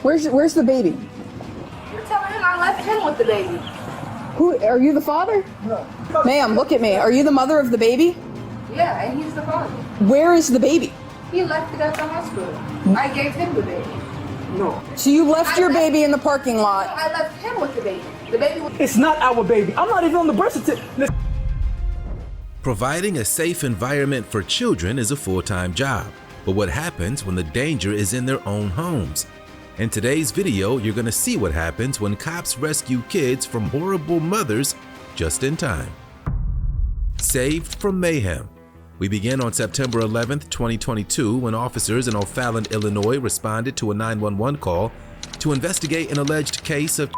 Where's the baby? You're telling him I left him with the baby. Who are you, the father? No. Ma'am, look at me. Are you the mother of the baby? Yeah, and he's the father. Where is the baby? He left it at the hospital. I gave him the baby. No. So you left your baby in the parking lot. I left him with the baby. The baby was... It's not our baby. I'm not even on the birth certificate. Providing a safe environment for children is a full-time job. But what happens when the danger is in their own homes? In today's video, you're going to see what happens when cops rescue kids from horrible mothers just in time. Saved from mayhem. We begin on September 11th, 2022, when officers in O'Fallon, Illinois responded to a 911 call to investigate an alleged case of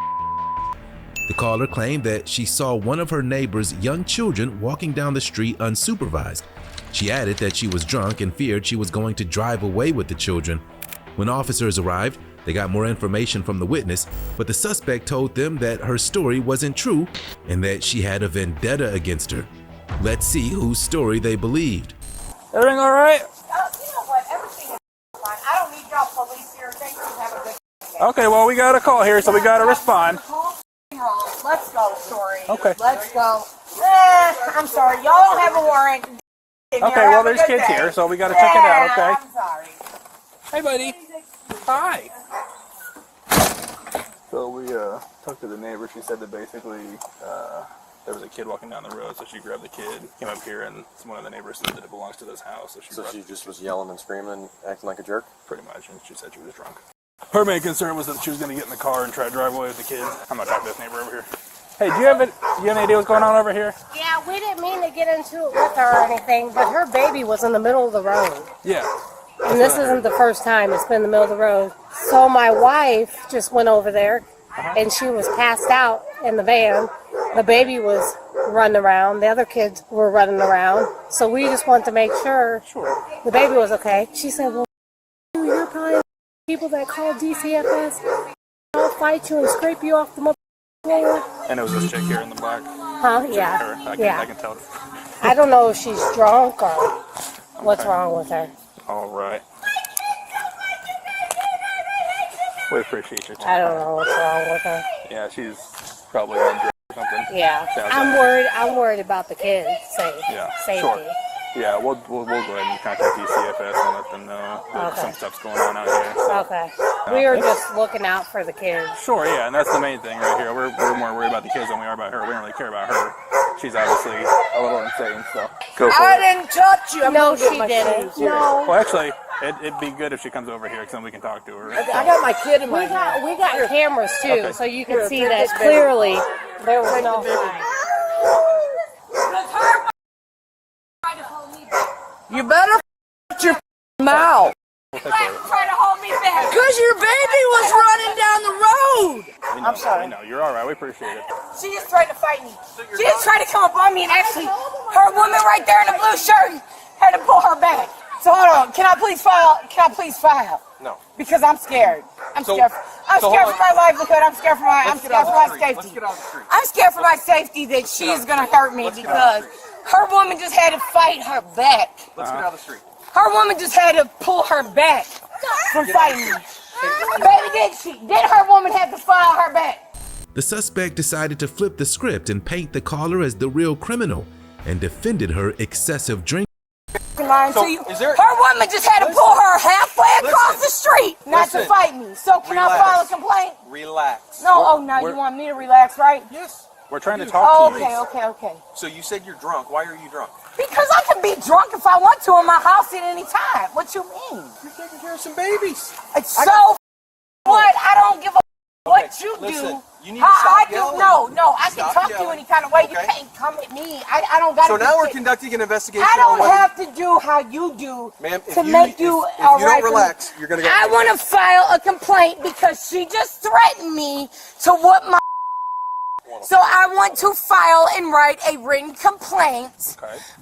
The caller claimed that she saw one of her neighbor's young children walking down the street unsupervised. She added that she was drunk and feared she was going to drive away with the children. When officers arrived, they got more information from the witness, but the suspect told them that her story wasn't true and that she had a vendetta against her. Let's see whose story they believed. Everything all right? You know what? Everything is fine. I don't need y'all police here. Thank you. Have a good day. Okay, well, we got a call here, so we got to respond. Let's go, story. Okay. Let's go. I'm sorry. Y'all don't have a warrant. Okay, well, there's kids here, so we got to check it out, okay? I'm sorry. Hey, buddy. Hi. So we talked to the neighbor. She said that basically there was a kid walking down the road, so she grabbed the kid, came up here, and one of the neighbors said that it belongs to this house. So she just was yelling and screaming and acting like a jerk? Pretty much, and she said she was drunk. Her main concern was that she was going to get in the car and try to drive away with the kid. I'm going to talk to this neighbor over here. Hey, do you have any idea what's going on over here? Yeah, we didn't mean to get into it with her or anything, but her baby was in the middle of the road. Yeah. And this isn't the first time it's been in the middle of the road. So my wife just went over there, and she was passed out in the van. The baby was running around. The other kids were running around. So we just wanted to make sure the baby was okay. She said, well, you're probably people that call DCFS. I'll fight you and scrape you off the floor. And it was this chick here in the black. Huh? Yeah. I can tell. I don't know if she's drunk or what's wrong with her. All right. We appreciate your time. I don't know what's wrong with her. Yeah, she's probably on drugs or something. Yeah. Sounds I'm like worried. I'm worried about the kids' safety. Sure. Yeah, we'll go ahead and contact DCFS and let them know that some stuff's going on out here. So. Okay. We were just looking out for the kids. Sure, yeah, and that's the main thing right here. We're more worried about the kids than we are about her. We don't really care about her. She's obviously a little insane, so go for I it. didn't touch you. No, she didn't. No. Well, actually, it'd be good if she comes over here because then we can talk to her. I got my kid in my hand. We got cameras too, Okay. so you can see that clearly there was no fight. You better your mouth. We'll take care of it. Trying to hold me back. Because your baby was running down the road. I'm sorry. No, you're all right. We appreciate it. She just tried to fight me. She just tried to come up on me, and actually, her woman right there in the blue shirt had to pull her back. So hold on. Can I please file? No. Because I'm scared. I'm scared for my livelihood. I'm scared for my safety. Let's get out of the street. I'm scared for my safety that she's gonna hurt me because her woman just had to fight her back. Let's get out of the street. Her woman just had to pull her back from fighting me. Baby, did her woman have to file her back? The suspect decided to flip the script and paint the caller as the real criminal and defended her excessive drinking. Her woman just had to pull her halfway across the street not to fight me. So can I file a complaint? Relax. No, you want me to relax, right? Yes. We're trying to talk to you. Okay. So you said you're drunk. Why are you drunk? Because I can be drunk if I want to in my house at any time. What you mean? You're taking care of some babies. It's what? I don't give a what you do. You need to stop yelling. No, I can talk to you any kind of way. You can't come at me. I don't got to. So now we're conducting an investigation. I don't on have to do how you do ma'am, to make you if all you right. don't relax, you're going to go. I want to file a complaint because she just threatened me to whoop my. So I want to file and write a written complaint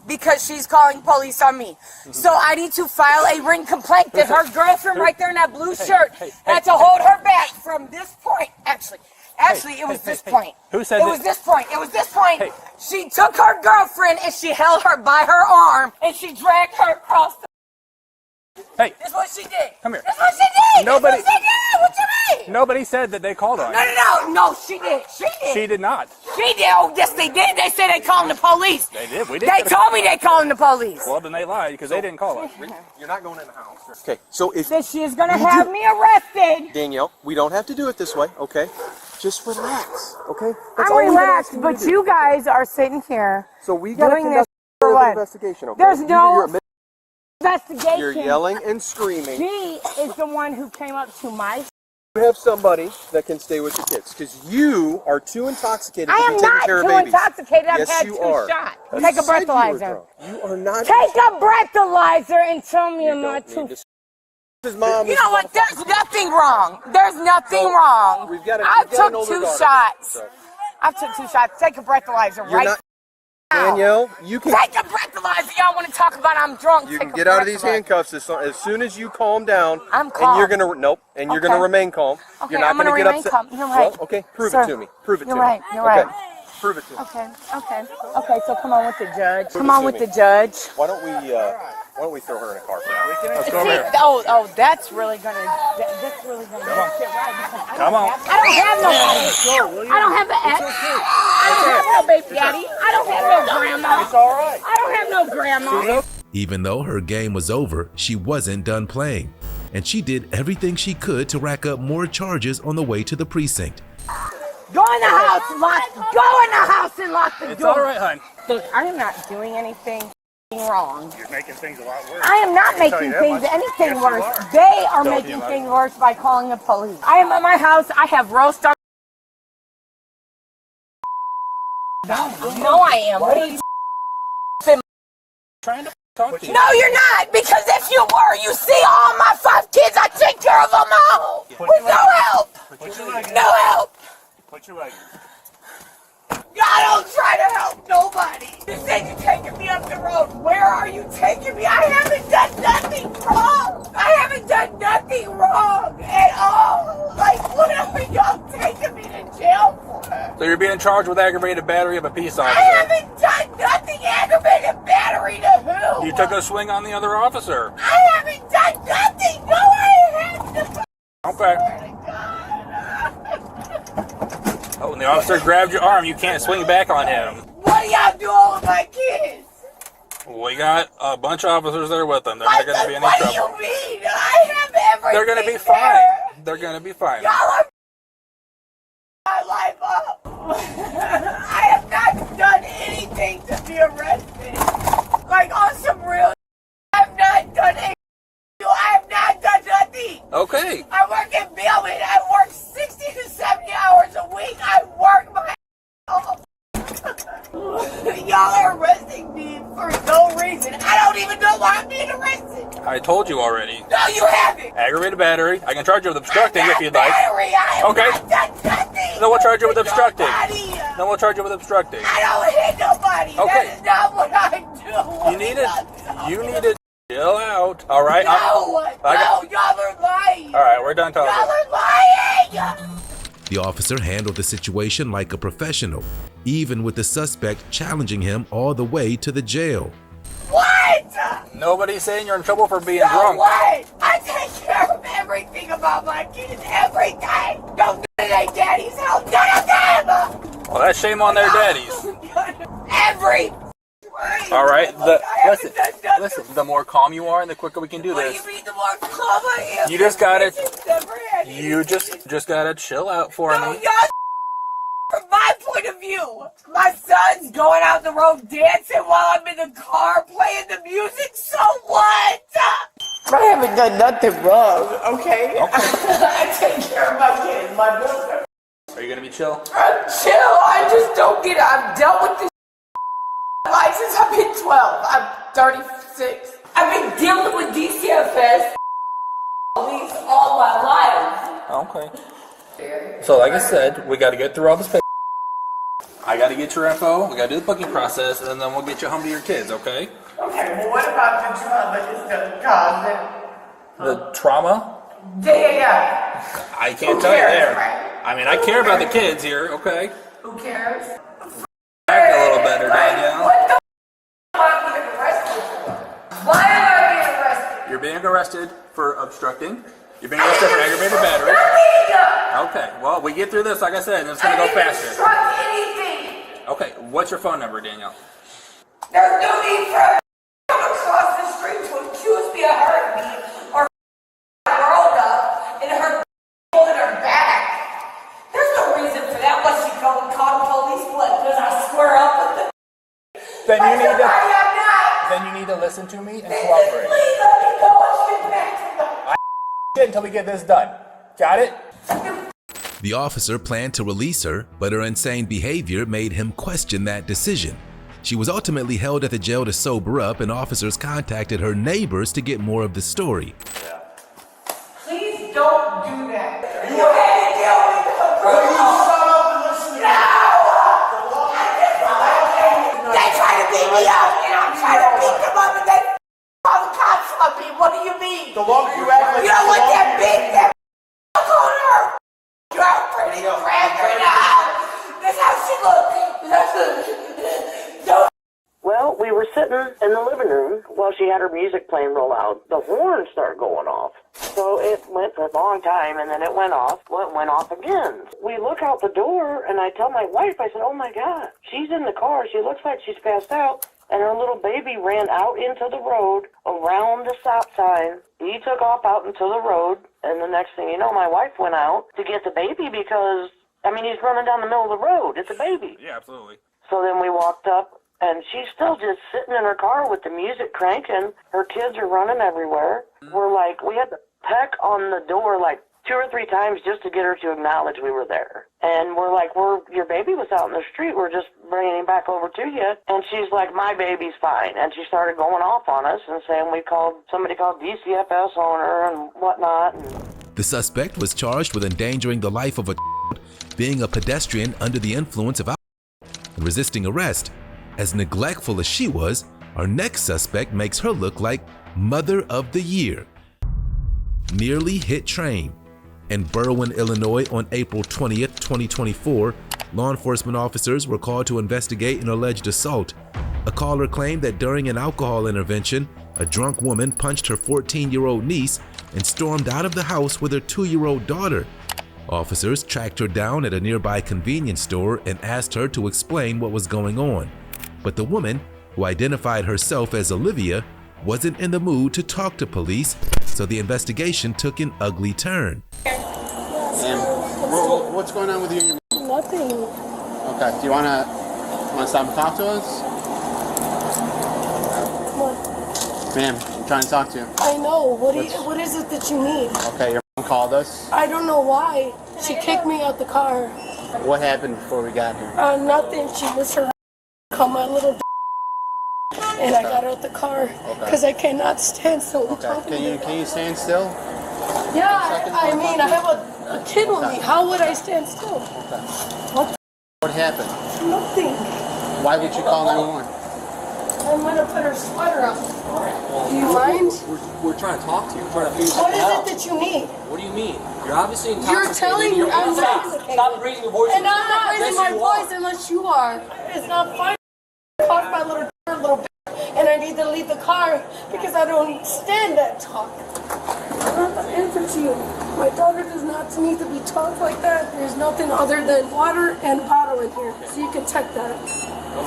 because she's calling police on me. So I need to file a written complaint that her girlfriend right there in that blue shirt had to hold her back from this point. Actually, it was this point. Who said it was this point. It was this point. She took her girlfriend and she held her by her arm and she dragged her across the. Hey. That's what she did. Come here. That's what she did. Nobody. That's what she did. What you mean? Nobody said that they called on you. No, she did. She did not. She did. Oh, yes, they did. They said they called the police. They did. We did. They told me they called the police. Well, then they lied because they didn't call us. You're not going in the house. Okay, so if That she is gonna have me arrested. Danielle, we don't have to do it this way, okay? Just relax, okay? That's all I'm we've been relaxed, asking but to do. you guys are sitting here So we got to doing conduct this for an what? investigation, okay? There's no You're investigation. yelling and screaming. She is the one who came up to my. You have somebody that can stay with your kids because you are too intoxicated I to am be taking not care of too babies. intoxicated. I've Yes, had you 2 are. shots. You Take a said you were breathalyzer. drunk. You are not. Take a breathalyzer and tell me I'm You not don't too. need to- His mom. You know what? There's nothing wrong. There's nothing So, wrong. we've got I we've got took an older 2 daughter, shots. so. I took 2 shots. Take a breathalyzer You're right not, now. Danielle, you can Take a breathalyzer. Y'all want to talk about I'm drunk? you Take can a get out of these breathalyzer. handcuffs as soon as you calm down. I'm And calm. you're gonna and you're Okay. gonna remain calm. Okay, You're not I'm gonna get remain upset. calm. You're right. Well, okay, prove Sir, it to me. Prove it you're to right. me. You're okay. right. Prove it to me. Okay. So come on with the judge. Come on to with me. the judge. Why don't we throw her in a car for now? Let's go over here. Oh, that's really gonna make shit right. Because Come on. I don't have nobody. I don't have an ex. I don't have no baby daddy. I don't have no grandma. It's all right. I don't have no grandma. Even though her game was over, she wasn't done playing, and she did everything she could to rack up more charges on the way to the precinct. Go in the house, go in the house and lock the It's door. all right, hon. Look, I am not doing anything wrong. You're making things a lot worse. I am not tell you making that things much. anything Yes, you worse. are. They are Tell making you about things it. worse by calling the police. I am at my house. I have roast on. No, I am. What are you? Trying to talk to you. No, you're not. Because if you were, you see all my 5 kids. I take care of them all with no help. Put your leg in. No help. Put your leg in. I don't try to help nobody. You said you're taking me up the road. Where are you taking me? I haven't done nothing wrong. I haven't done nothing wrong at all. Like, what are y'all taking me to jail for? So you're being charged with aggravated battery of a peace officer. I haven't done nothing. Aggravated battery to who? You took a swing on the other officer. I haven't done nothing. No, I haven't. Okay. Oh, when the officer grabbed your arm, you can't swing back on him. What are y'all doing with my kids? We got a bunch of officers there with them. They're not going to be any What trouble. do you mean? I have everything. They're going to be there. fine. They're going to be fine. Y'all are my life up. I have not done anything to be arrested. Like on some real. I have not done anything. I have not done nothing. Okay. I work in Billman. I work 60 to 70 hours a week. I work my off. Y'all are arresting me for no reason. I don't even know why I'm being arrested. I told you already. No, you haven't. Aggravated battery. I can charge you with obstructing if you'd like. Battery, I have Okay. not done nothing. Then we'll charge you with obstructing. Nobody. Then we'll charge you with obstructing. I don't hit nobody. Okay. That is not what I do. You need it. You need to chill out. All right. No, I no, y'all are lying. All right. We're done Y'all talking. are lying. The officer handled the situation like a professional, even with the suspect challenging him all the way to the jail. What? Nobody's saying you're in trouble for being So drunk. what? I take care of everything about my kids. Everything. Don't do their daddy's help. None of them. Well, that's shame on their daddies. Every. All right. I haven't done nothing. Listen. The more calm you are, and the quicker we can do What do this. you mean the more calm I am? You just got it. Bitches never had You just gotta chill out for No, me. y'all. From my point of view, my son's going out the road dancing while I'm in the car playing the music. So what? I haven't done nothing wrong. Okay. I take care of my kids. My brother. Are you gonna be chill? I'm chill. I just don't get it. I've dealt with this life since I've been 12. I'm 36. I've been dealing with DCFS police all my life. Okay. So, like I said, we gotta get through all this paper. I gotta get your info. We gotta do the booking process, and then we'll get you home to your kids. Okay? Okay, well, what about the trauma that's gonna cause it? The trauma? Yeah. I can't tell you cares, there. right? I mean, I care about the kids here. Okay? Who cares? Act a little better, Danielle. What the am I being arrested for? Why am I being arrested? You're being arrested for obstructing. You're being arrested for aggravated battery. Not me Okay, well, we get through this, like I said, and it's going to go faster. Trust anything. Okay, what's your phone number, Danielle? There's no need for her to come across the street to accuse me of hurting me or my world up and her holding her back. There's no reason for that unless you go and call the police. What? Because I square up with them. Then you need to. I'm not. Then you need to listen to me and cooperate. Please let me go and get back to them. Until we get this done. Got it? The officer planned to release her, but her insane behavior made him question that decision. She was ultimately held at the jail to sober up, and officers contacted her neighbors to get more of the story. Please don't do that. You had to deal with the approval. They try to beat me up, and I'm trying to beat them up, and they call the cops on me. What do you mean? The longer you act like You don't want that big, that on her. You're pretty drag her now. That's how she looks. Well, we were sitting in the living room while she had her music playing roll out. The horn started going off. So it went for a long time, and then it went off. Well, it went off again. We look out the door, and I tell my wife, I said, oh my God, she's in the car. She looks like she's passed out. And her little baby ran out into the road, around the stop sign. He took off out into the road, and the next thing you know, my wife went out to get the baby because, I mean, he's running down the middle of the road. It's a baby. Yeah, absolutely. So then we walked up, and she's still just sitting in her car with the music cranking. Her kids are running everywhere. We're like, we had to peck on the door like 2 or 3 times just to get her to acknowledge we were there. And we're like, your baby was out in the street. We're just bringing him back over to you. And she's like, my baby's fine. And she started going off on us and saying somebody called DCFS on her and whatnot. The suspect was charged with endangering the life of a child, being a pedestrian under the influence of alcohol, and resisting arrest. As neglectful as she was, our next suspect makes her look like Mother of the Year. Nearly hit train. In Berwyn, Illinois on April 20th, 2024, law enforcement officers were called to investigate an alleged assault. A caller claimed that during an alcohol intervention, a drunk woman punched her 14-year-old niece and stormed out of the house with her 2-year-old daughter. Officers tracked her down at a nearby convenience store and asked her to explain what was going on. But the woman, who identified herself as Olivia, wasn't in the mood to talk to police, so the investigation took an ugly turn. What's going on with you and your mom? Nothing. Okay, do you want to stop and talk to us? What? Ma'am, I'm trying to talk to you. I know. What is it that you need? Okay, your mom called us. I don't know why. She kicked me out the car. What happened before we got here? Nothing. She was her called my little and I got out the car because I cannot stand still. Okay, can you stand still? Yeah, I mean, I have a kid with me. How would I stand still? What happened? Nothing. Why would you call 911? I'm gonna put her sweater on. Do you mind? We're trying to talk to you. We're trying to figure What something is out. it that you need? What do you mean? You're obviously You're intoxicated. telling me I'm Stop. intoxicated. Stop raising your voice. And I'm not raising Yes, my you voice are. unless you are. It's not fine. Talk my little bitch, and I need to leave the car because I don't stand that talk. I don't have to answer to you. My daughter does not need to be talked like that. There's nothing other than water and bottle in here, so you can check that.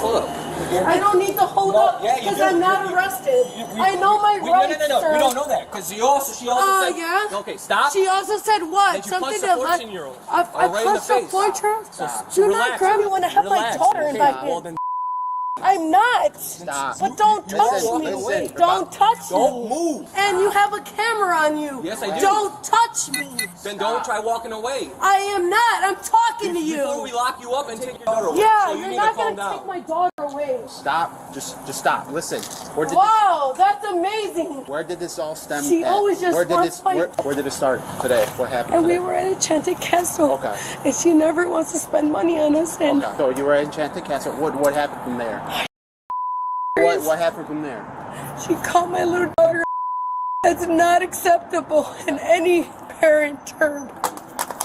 Hold up. I don't need to hold up Yeah, you because do. I'm not arrested. I know my rights, No. sir. We don't know that because she also said. Yeah? Okay, stop. She also said what? That you Something punched a that 14-year-old. I right in the punched a face. 14-year-old? Stop. Do not Relax. grab me when I have my Relax. daughter in my Okay, well, then hand. I'm not. Stop. But don't touch Listen, me. listen. Don't touch me. Don't move. And you have a camera on you. Yes, I do. Don't touch me. Then don't try walking away. I am not. I'm talking to Before we you. lock you up and take your daughter away. Yeah, so you you're need not to calm going to down. take my daughter away. Stop. Just stop. Listen. Wow, that's amazing. Where did this all stem She at? always just wants my- Where did it start today? What happened And today? we were at Enchanted Castle. Okay. And she never wants to spend money on us. And Okay. So you were at Enchanted Castle. What happened from there? What happened from there? she called my little daughter. That's not acceptable in any parent term.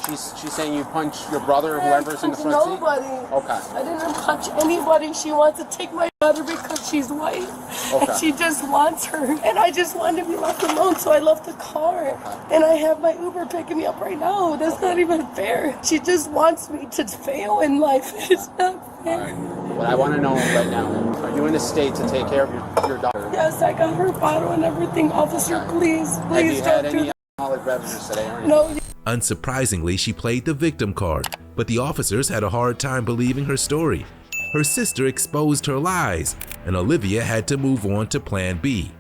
She's saying you punched your brother or whoever's in the front seat? Nobody. Okay. I didn't punch anybody. She wants to take my daughter because she's white. Okay. And she just wants her. And I just wanted to be left alone, so I left the car. Okay. And I have my Uber picking me up right now. That's not even fair. She just wants me to fail in life. It's not fair. All right. What I want to know right now, are you in a state to take care of your daughter? Yes, I got her bottle and everything. Officer, Okay. please Have you don't had do any that. alcoholic beverages today or anything? No. Unsurprisingly, she played the victim card, but the officers had a hard time believing her story. Her sister exposed her lies, and Olivia had to move on to Plan B.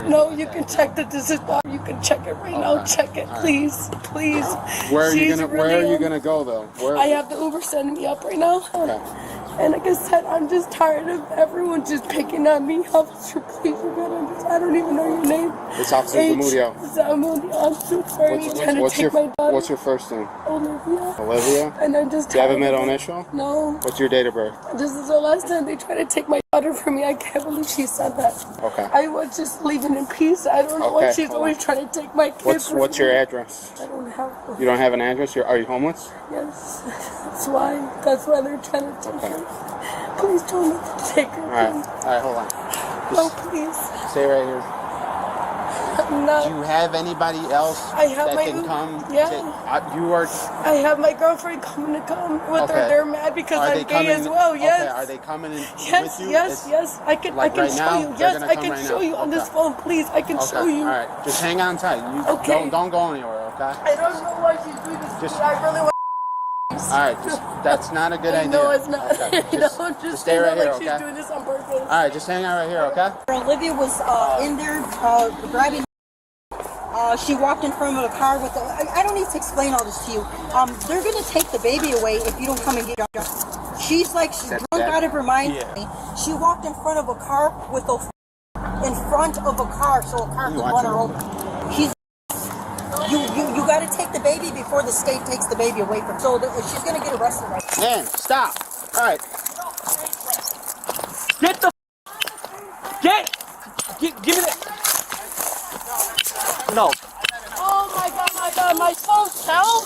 No, you can check that this is not. You can check it right now. Check it, please, please. Where are you She's really gonna go though? Where? I have the Uber sending me up right now. Okay. And like I said, I'm just tired of everyone just picking on me. Officer, please, you gotta, I don't even know your name. It's Officer Zamudio. Zamudio. I'm so sorry. You're trying to take my daughter. What's your first name? Olivia. Olivia? And I'm just Do you have a tired middle of it. initial? No. What's your date of birth? This is the last time they tried to take my daughter from me. I can't believe she said that. Okay. I was just leaving in peace. I don't know why Okay, she's hold always on. trying to take my kids. What's your address? I don't have one. You don't have an address? Are you homeless? Yes. That's why. That's why they're trying to take her. Please don't let them take her. Alright, hold on. Oh, please. Stay right here. I'm not. Do you have anybody else I have that my can Uber. come? Yeah. You are. I have my girlfriend coming to come with Okay. her. They're mad because Are I'm they gay coming? as well. Yes. Okay. Are they coming in Yes, with you? yes, yes. I can like right show now? you. They're Yes, gonna I come can right show now? you on this Okay. phone, please. I can show you. All right. Just hang on tight. You Okay. don't go anywhere. Okay. I don't know why she's doing this. Just- I really want. All right. That's not a good idea. No, it's not. Okay. Just stay right like here. she's Okay. doing this on purpose. All right. Just hang out right here. Okay. Olivia was in there driving. She walked in front of a car with I don't need to explain all this to you. They're going to take the baby away if you don't come and get her. She's drunk out of her mind. Yeah. She walked in front of a car with in front of a car so a car could run her over. You got to take the baby before the state takes the baby away from her. So she's going to get arrested right now. Man, stop. All right. Give me that. No. Oh my God, my phone fell.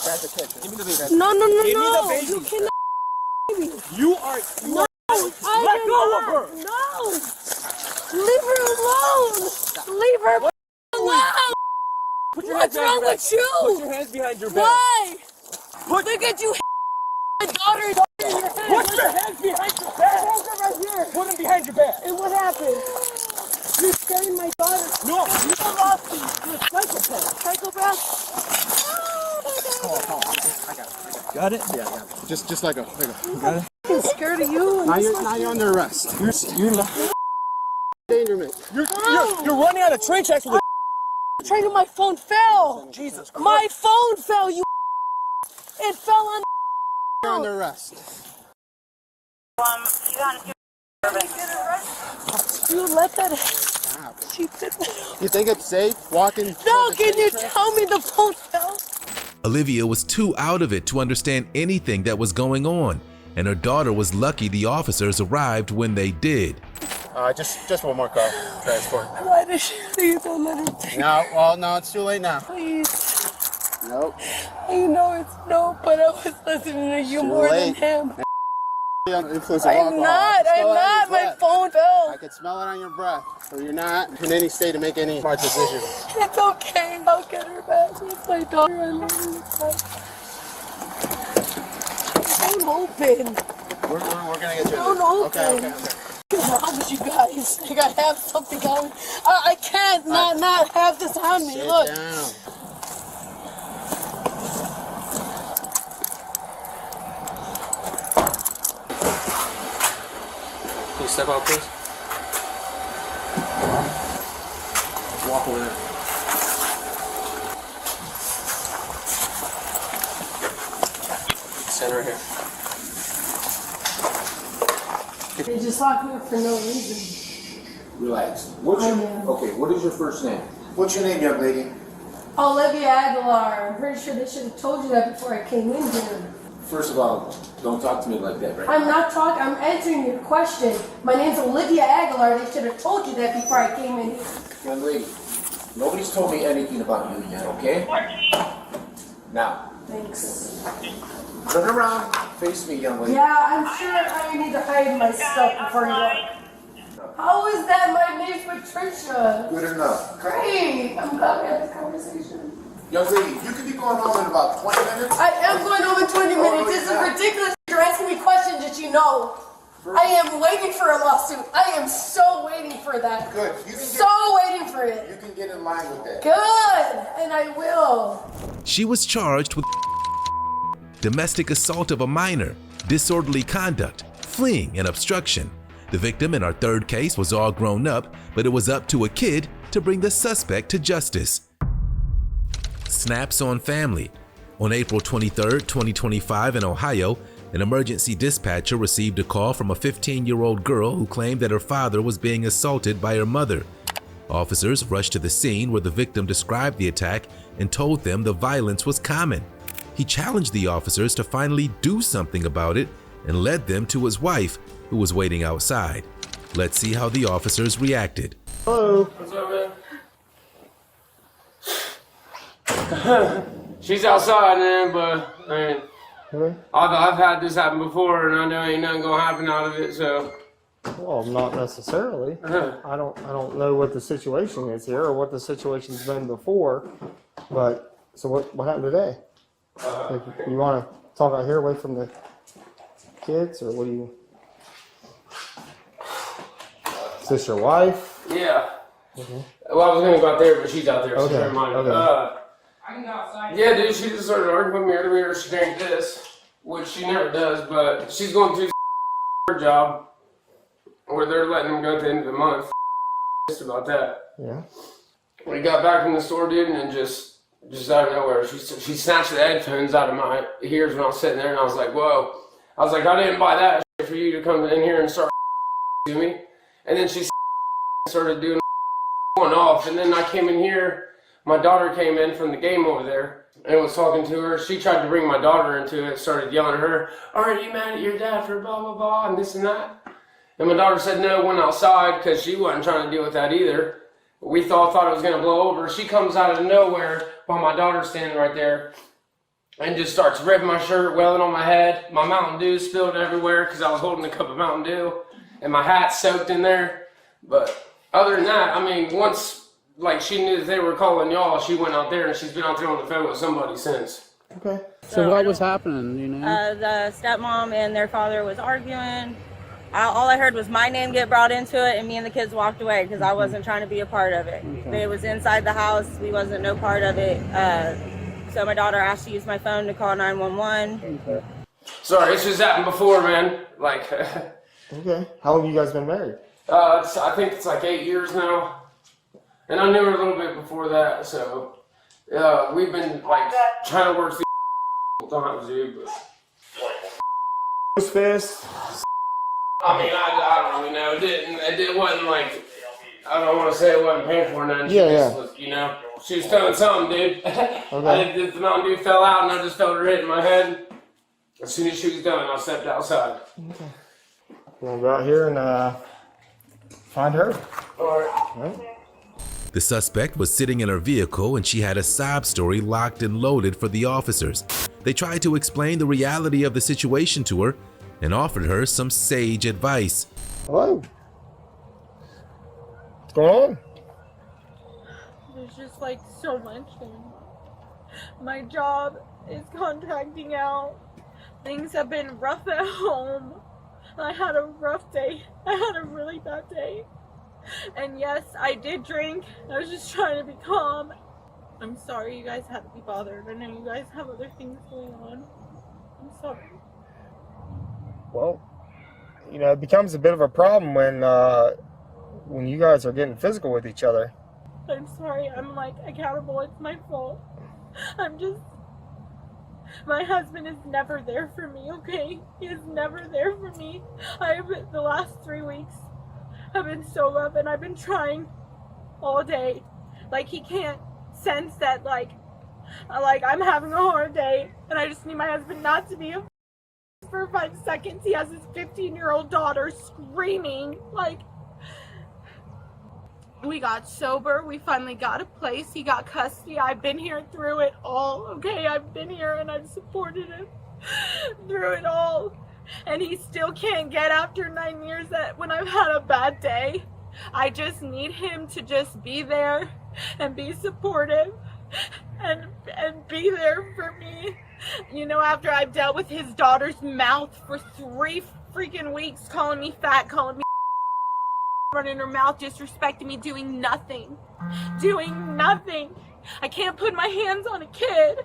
Give me the baby. No. Give me the baby. You cannot. You are. No, Let go of her. No. Leave her alone. Leave her alone. What's wrong with you? Put your hands behind your back. Why? Look at you. My daughter in your head. Put your hands behind your back. Hands are right here. Put them behind your back. And what happened? You're scaring my daughter. No. You lost me. You're a psychopath. Psychopath? Got it? Yeah, yeah. Just let go. Got it? I'm scared of you. Now you're under arrest. You're endangerment. You're running out of train tracks with a Trying to my phone fell. Jesus Christ. My phone fell, you. It fell on. You're under arrest. You let that. Stop. She did that. You think it's safe walking? No, can you tell me the phone fell? Olivia was too out of it to understand anything that was going on, and her daughter was lucky the officers arrived when they did. Just one more call. Transport. Why did she leave? Don't let her take. No, it's too late now. Please. Nope. I know it's no, but I was listening to you more than him. Under influence of I'm alcohol. not. Smell it on your My breath. phone fell. I can smell it on your breath. So you're not in any state to make any smart decisions. It's okay. I'll get her back. It's my daughter. I love her. Don't open. We're gonna get you. Don't open. Okay. What's wrong with you guys? I gotta have something on me. I can't not have this on me. Sit Look. down. Can you step out, please? Walk over there. Stand right here. They just locked me up for no reason. Relax. What is your first name? What's your name, young lady? Olivia Aguilar. I'm pretty sure they should have told you that before I came in here. First of all, don't talk to me like that, right? I'm not talking. I'm answering your question. My name's Olivia Aguilar. They should have told you that before I came in here. Young lady, nobody's told me anything about you yet, okay? Now, Thanks. Turn around. Face me, young lady. Yeah, I'm sure I need to hide my stuff before you go. How is that my name's Patricia? Good enough. Great. I'm glad we had this conversation. Young lady, you can be going home in about 20 minutes. I am going home in 20 minutes. This is ridiculous. You're asking me questions that you know. I am waiting for a lawsuit. I am so waiting for that. Good. Waiting for it. You can get in line with that. Good. And I will. She was charged with domestic assault of a minor, disorderly conduct, fleeing, and obstruction. The victim in our third case was all grown up, but it was up to a kid to bring the suspect to justice. Snaps on family. On April 23, 2025 in Ohio, an emergency dispatcher received a call from a 15-year-old girl who claimed that her father was being assaulted by her mother. Officers rushed to the scene where the victim described the attack and told them the violence was common. He challenged the officers to finally do something about it and led them to his wife, who was waiting outside. Let's see how the officers reacted. Hello. What's up, man? She's outside, man, but I mean, I've had this happen before, and I know ain't nothing gonna happen out of it. So. Well, not necessarily. I don't know what the situation is here or what the situation's been before. But so what happened today? Like, you want to talk out here away from the kids, or what do you? Is this your wife? Yeah. Well, I was gonna go out there, but she's out there, so never mind. I can go outside. Yeah, dude, she just started arguing with me earlier. She drank this, which she never does, but she's going through her job where they're letting them go at the end of the month. About that. Yeah. We got back from the store, dude, and just out of nowhere, she snatched the headphones out of my ears when I was sitting there, and I was like, whoa. I was like, I didn't buy that shit for you to come in here and start to me. And then she started doing one off, and then I came in here. My daughter came in from the game over there and was talking to her. She tried to bring my daughter into it, started yelling at her, "Are you mad at your dad for blah, blah, blah, and this and that?" And my daughter said no, went outside because she wasn't trying to deal with that either. We thought it was going to blow over. She comes out of nowhere while my daughter's standing right there and just starts ripping my shirt, wailing on my head. My Mountain Dew spilled everywhere because I was holding a cup of Mountain Dew, and my hat soaked in there. But other than that, I mean, once she knew that they were calling y'all, she went out there and she's been out there on the phone with somebody since. Okay. So what was happening, you know? The stepmom and their father was arguing. All I heard was my name get brought into it, and me and the kids walked away because I wasn't trying to be a part of it. Okay. It was inside the house. We wasn't no part of it. So my daughter asked to use my phone to call 911. Okay. Sorry, it's just happened before, man. Okay. How long have you guys been married? I think it's 8 years now. And I knew her a little bit before that, so we've been trying to work through times, dude. Close fist. I mean, I don't really know. It wasn't I don't want to say it wasn't painful or nothing. She was telling something, dude. Okay. The Mountain Dew fell out, and I just felt her hit in my head. As soon as she was done, I stepped outside. Okay. We'll go out here and find her. All right. All right. The suspect was sitting in her vehicle and she had a sob story locked and loaded for the officers. They tried to explain the reality of the situation to her and offered her some sage advice. Hello. What's going on? There's just so much. My job is contracting out. Things have been rough at home. I had a rough day. I had a really bad day. And yes, I did drink. I was just trying to be calm. I'm sorry you guys had to be bothered. I know you guys have other things going on. I'm sorry. Well, it becomes a bit of a problem when you guys are getting physical with each other. I'm sorry. I'm accountable. It's my fault. My husband is never there for me, okay? He is never there for me. The last 3 weeks have been so rough, and I've been trying all day. He can't sense that, I'm having a hard day, and I just need my husband not to be for 5 seconds. He has his 15-year-old daughter screaming, We got sober. We finally got a place. He got custody. I've been here through it all. Okay, I've been here and I've supported him through it all. And he still can't get after 9 years that when I've had a bad day. I just need him to just be there and be supportive and be there for me. You know, after I've dealt with his daughter's mouth for 3 freaking weeks, calling me fat, calling me running her mouth, disrespecting me, doing nothing. I can't put my hands on a kid.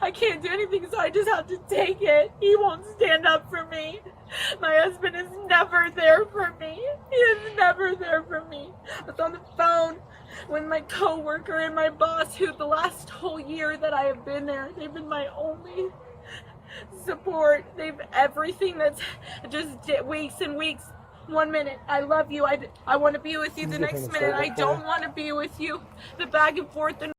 I can't do anything, so I just have to take it. He won't stand up for me. My husband is never there for me. He is never there for me. I was on the phone with my co-worker and my boss, who the last whole year that I have been there, they've been my only support. They've everything that's just weeks and weeks. 1 minute, I love you. I want to be with you. The next minute, I don't want to be with you. The back and forth, and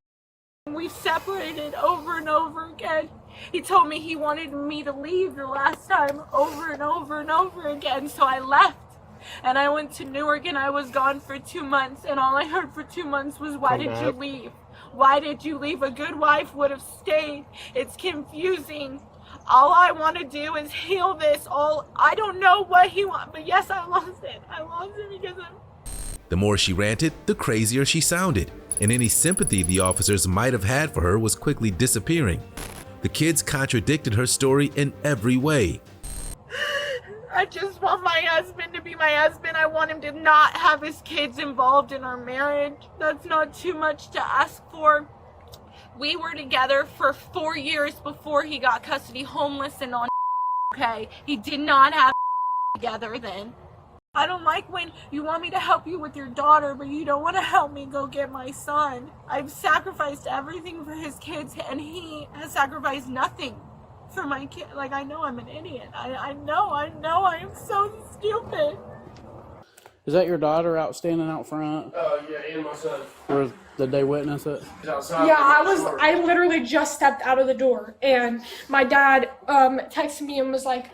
we separated over and over again. He told me he wanted me to leave the last time over and over and over again, so I left. And I went to Newark and I was gone for 2 months, and all I heard for 2 months was, why did you leave? Why did you leave? A good wife would have stayed. It's confusing. All I want to do is heal this. I don't know what he wants, but yes, I lost it. I lost it because of... The more she ranted, the crazier she sounded, and any sympathy the officers might have had for her was quickly disappearing. The kids contradicted her story in every way. I just want my husband to be my husband. I want him to not have his kids involved in our marriage. That's not too much to ask for. We were together for 4 years before he got custody, homeless and on. Okay, he did not have together then. I don't like when you want me to help you with your daughter, but you don't want to help me go get my son. I've sacrificed everything for his kids, and he has sacrificed nothing for my kid. Like, I know I'm an idiot. I know I am so stupid. Is that your daughter out standing out front? Yeah, and my son. Or did they witness it? Yeah, I literally just stepped out of the door, and my dad texted me and was like,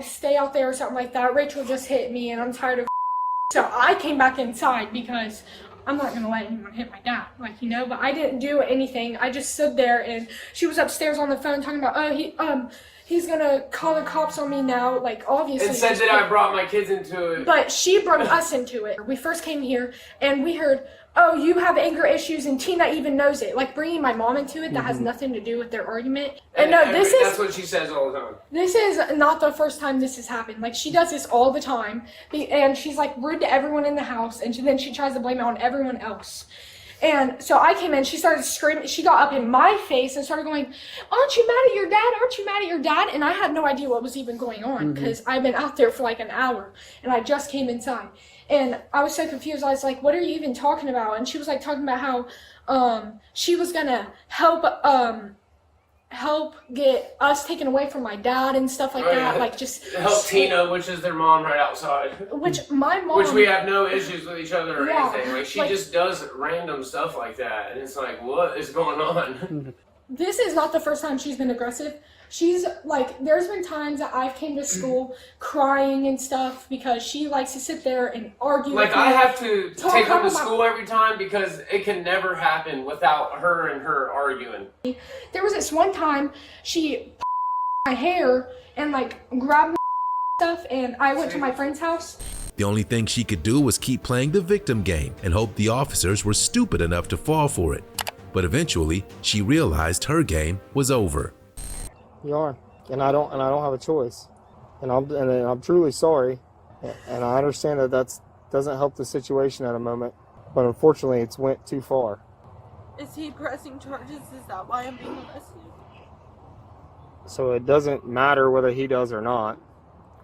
stay out there or something like that. Rachel just hit me and I'm tired of so I came back inside because I'm not gonna let anyone hit my dad, like, you know, but I didn't do anything. I just stood there, and she was upstairs on the phone talking about, he's gonna call the cops on me now, like, obviously. And said that I brought my kids into it. But she brought us into it. We first came here and we heard, oh, you have anger issues, and Tina even knows it. Like, bringing my mom into it, that has nothing to do with their argument. And no, that's what she says all the time. This is not the first time this has happened. Like, she does this all the time, and she's like rude to everyone in the house, and then she tries to blame it on everyone else. And so I came in, she started screaming, she got up in my face and started going, aren't you mad at your dad? Aren't you mad at your dad? And I had no idea what was even going on, because I've been out there for like an hour, and I just came inside. And I was so confused. I was like, what are you even talking about? And she was like talking about how she was gonna help get us taken away from my dad and stuff like that. Like, just help Tina, which is their mom right outside. Which my mom, which we have no issues with each other or anything. Like, she like, just does random stuff like that, and it's like, what is going on? This is not the first time she's been aggressive. She's like, there's been times that I've came to school crying and stuff because she likes to sit there and argue. Like, I have to take her to school every time because it can never happen without her and her arguing. There was this one time she my hair and like grabbed my stuff, and I went to my friend's house. The only thing she could do was keep playing the victim game and hope the officers were stupid enough to fall for it. But eventually, she realized her game was over. You are, and I don't have a choice, and I'm truly sorry, and I understand that doesn't help the situation at a moment, but unfortunately, it's went too far. Is he pressing charges? Is that why I'm being arrested? So it doesn't matter whether he does or not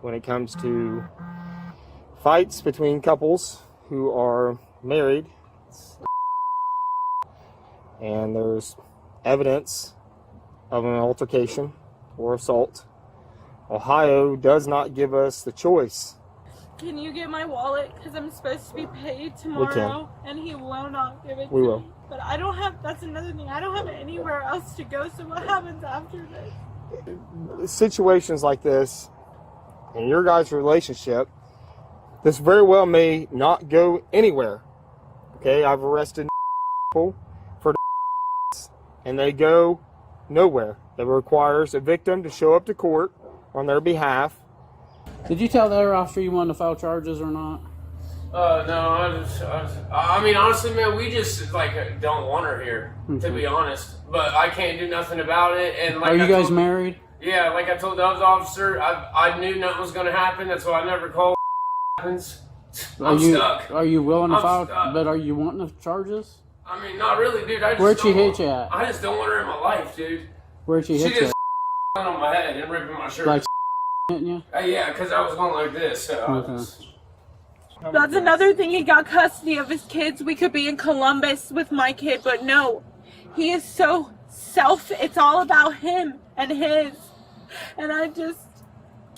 when it comes to fights between couples who are married, and there's evidence of an altercation or assault. Ohio does not give us the choice. Can you get my wallet? Because I'm supposed to be paid tomorrow, and he will not give it to me. But I don't have, that's another thing, I don't have anywhere else to go, so what happens after this? Situations like this, in your guys' relationship, this very well may not go anywhere. Okay, I've arrested people for and they go nowhere. It requires a victim to show up to court on their behalf. Did you tell the other officer you wanted to file charges or not? No, I mean, honestly, man, we just, like, don't want her here, to be honest. But I can't do nothing about it. And like, Are you guys married? Yeah, like I told the other officer, I knew nothing was going to happen. That's why I never called happens. I'm stuck. Are you willing to I'm file, stuck. but are you wanting the charges? I mean, not really, dude. I just Where'd she don't hit you at? I just don't want her in my life, dude. Where'd she hit She you just on my head and ripping my shirt. Like hitting you? Yeah, because I was going like this. So I Okay. was, That's another thing. He got custody of his kids. We could be in Columbus with my kid, but no. He is so it's all about him and his. And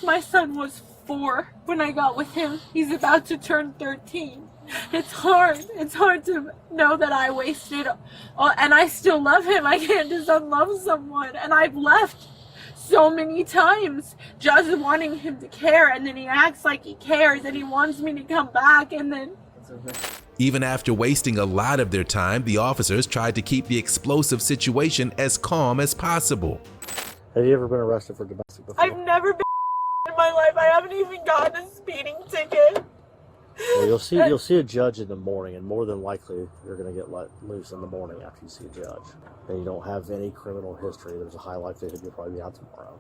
my son was 4 when I got with him. He's about to turn 13. It's hard. It's hard to know that I wasted, and I still love him. I can't just unlove someone. And I've left so many times just wanting him to care, and then he acts like he cares and he wants me to come back, and then Even after wasting a lot of their time, the officers tried to keep the explosive situation as calm as possible. Have you ever been arrested for domestic before? I've never been in my life. I haven't even gotten a speeding ticket. Well, you'll see a judge in the morning, and more than likely you're going to get let loose in the morning after you see a judge. And you don't have any criminal history. There's a high likelihood you'll probably be out tomorrow.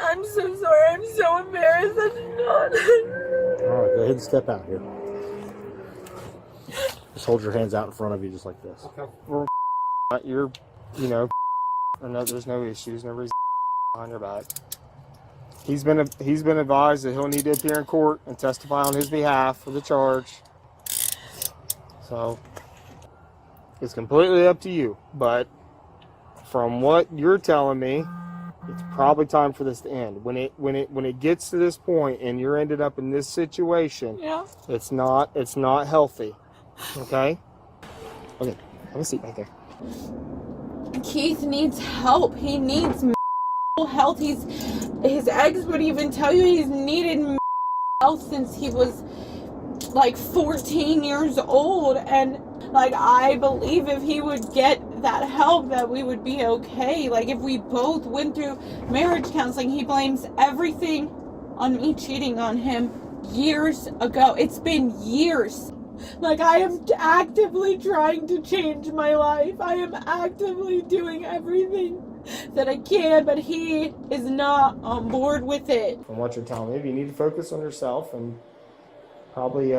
I'm so sorry. I'm so embarrassed. I did not. All right, go ahead and step out here. Just hold your hands out in front of you, just like this. You're, and there's no issues, no reason behind your back. He's been advised that he'll need to appear in court and testify on his behalf for the charge. So it's completely up to you. But from what you're telling me, it's probably time for this to end. When it gets to this point and you're ended up in this situation, Yeah. it's not healthy. Okay? Okay, have a seat right there. Keith needs help. He needs mental health. His ex would even tell you he's needed mental health since he was like 14 years old, and like I believe if he would get that help that we would be okay. Like if we both went through marriage counseling, he blames everything on me cheating on him years ago. It's been years. Like I am actively trying to change my life. I am actively doing everything that I can, but he is not on board with it. From what you're telling me, you need to focus on yourself and probably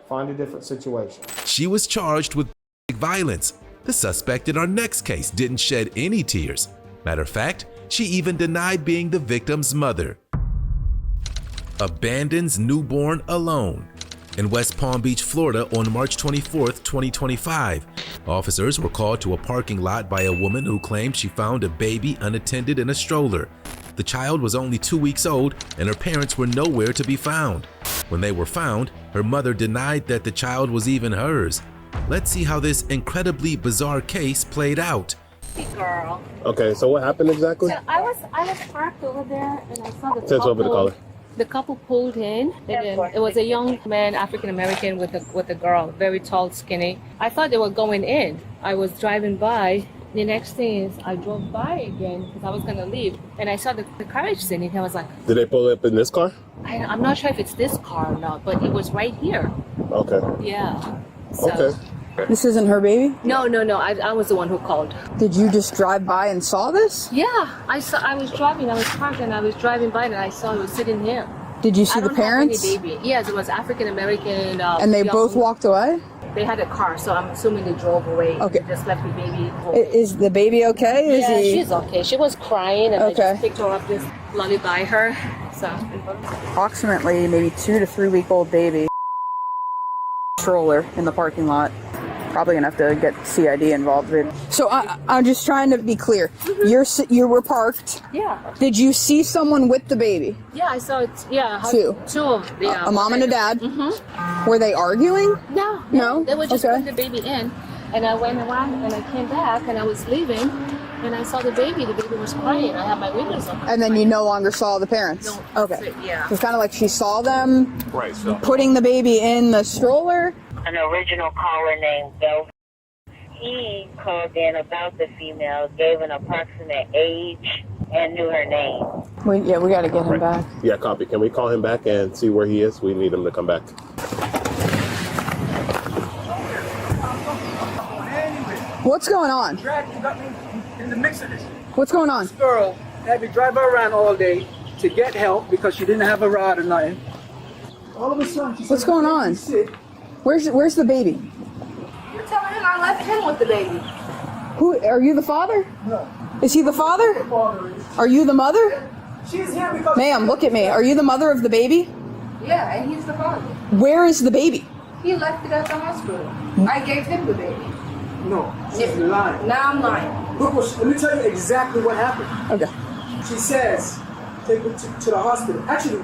find a different situation. She was charged with violence. The suspect in our next case didn't shed any tears. Matter of fact, she even denied being the victim's mother. Abandons newborn alone. In West Palm Beach, Florida on March 24th, 2025, officers were called to a parking lot by a woman who claimed she found a baby unattended in a stroller. The child was only 2 weeks old and her parents were nowhere to be found. When they were found, her mother denied that the child was even hers. Let's see how this incredibly bizarre case played out. Girl. Okay, so what happened exactly? So I was parked over there and I saw the Tell us over the color. The couple pulled in. It was a young man, African American, with a girl, very tall, skinny. I thought they were going in. I was driving by. The next thing is I drove by again because I was gonna leave, and I saw the carriage sitting. I was like, Did they pull up in this car? I'm not sure if it's this car or not, but it was right here. Okay. Yeah. So, Okay. This isn't her baby? No. I was the one who called. Did you just drive by and saw this? Yeah, I was driving. I was parked and I was driving by and I saw it was sitting here. Did you see the parents? I don't have any baby. Yes, it was African American. And they both walked away? They had a car, so I'm assuming they drove away. Okay. Just left the baby. Is the baby okay? Yeah, she's okay. She was crying, and I Okay. just picked her up, just lullaby her. So. Approximately maybe 2 to 3 week old baby. Stroller in the parking lot. Probably gonna have to get CID involved with. So I'm just trying to be clear. You were parked. Yeah. Did you see someone with the baby? Yeah, I saw it. Yeah. Two. Two of them. A mom and a dad. Mm-hmm. Were they arguing? No. No. They were just Okay. putting the baby in, and I went around and I came back and I was leaving, and I saw the baby. The baby was crying. I had my windows open. And then you no longer saw the parents? No, Okay. yeah. It's kind of like she saw them Right. So putting the baby in the stroller, an original caller named Belvin. He called in about the female, gave an approximate age, and knew her name. We got to get him back. Yeah, copy. Can we call him back and see where he is? We need him to come back. What's going on? You got me in the mix of this. What's going on? This girl had me drive her around all day to get help because she didn't have a ride or nothing. All of a sudden, she What's going on? Where's the baby? You're telling him I left him with the baby. Who are you? The father? No. Is he the father? The father is. Are you the mother? She's here because. Ma'am, look at me. Are you the mother of the baby? Yeah, and he's the father. Where is the baby? He left it at the hospital. I gave him the baby. No, she's lying. Now I'm lying. Look, let me tell you exactly what happened. Okay. She says, take her to the hospital. Actually.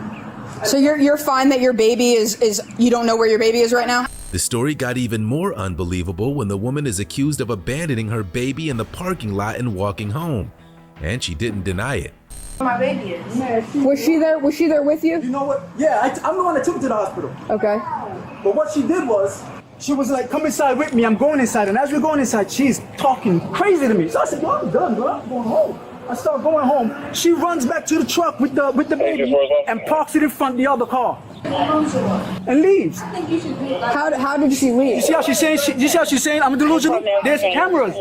So you're fine that your baby is you don't know where your baby is right now? The story got even more unbelievable when the woman is accused of abandoning her baby in the parking lot and walking home. And she didn't deny it. My baby is. Was she there? Was she there with you? You know what? Yeah, I'm the one that took her to the hospital. Okay. But what she did was, she was like, come inside with me. I'm going inside. And as we're going inside, she's talking crazy to me. So I said, yo, I'm done, bro. I'm going home. I start going home. She runs back to the truck with the baby and parks it in front of the other car. And leaves. I think you should do that. How did she leave? You see how she's saying? You see how she's saying I'm delusional? There's cameras.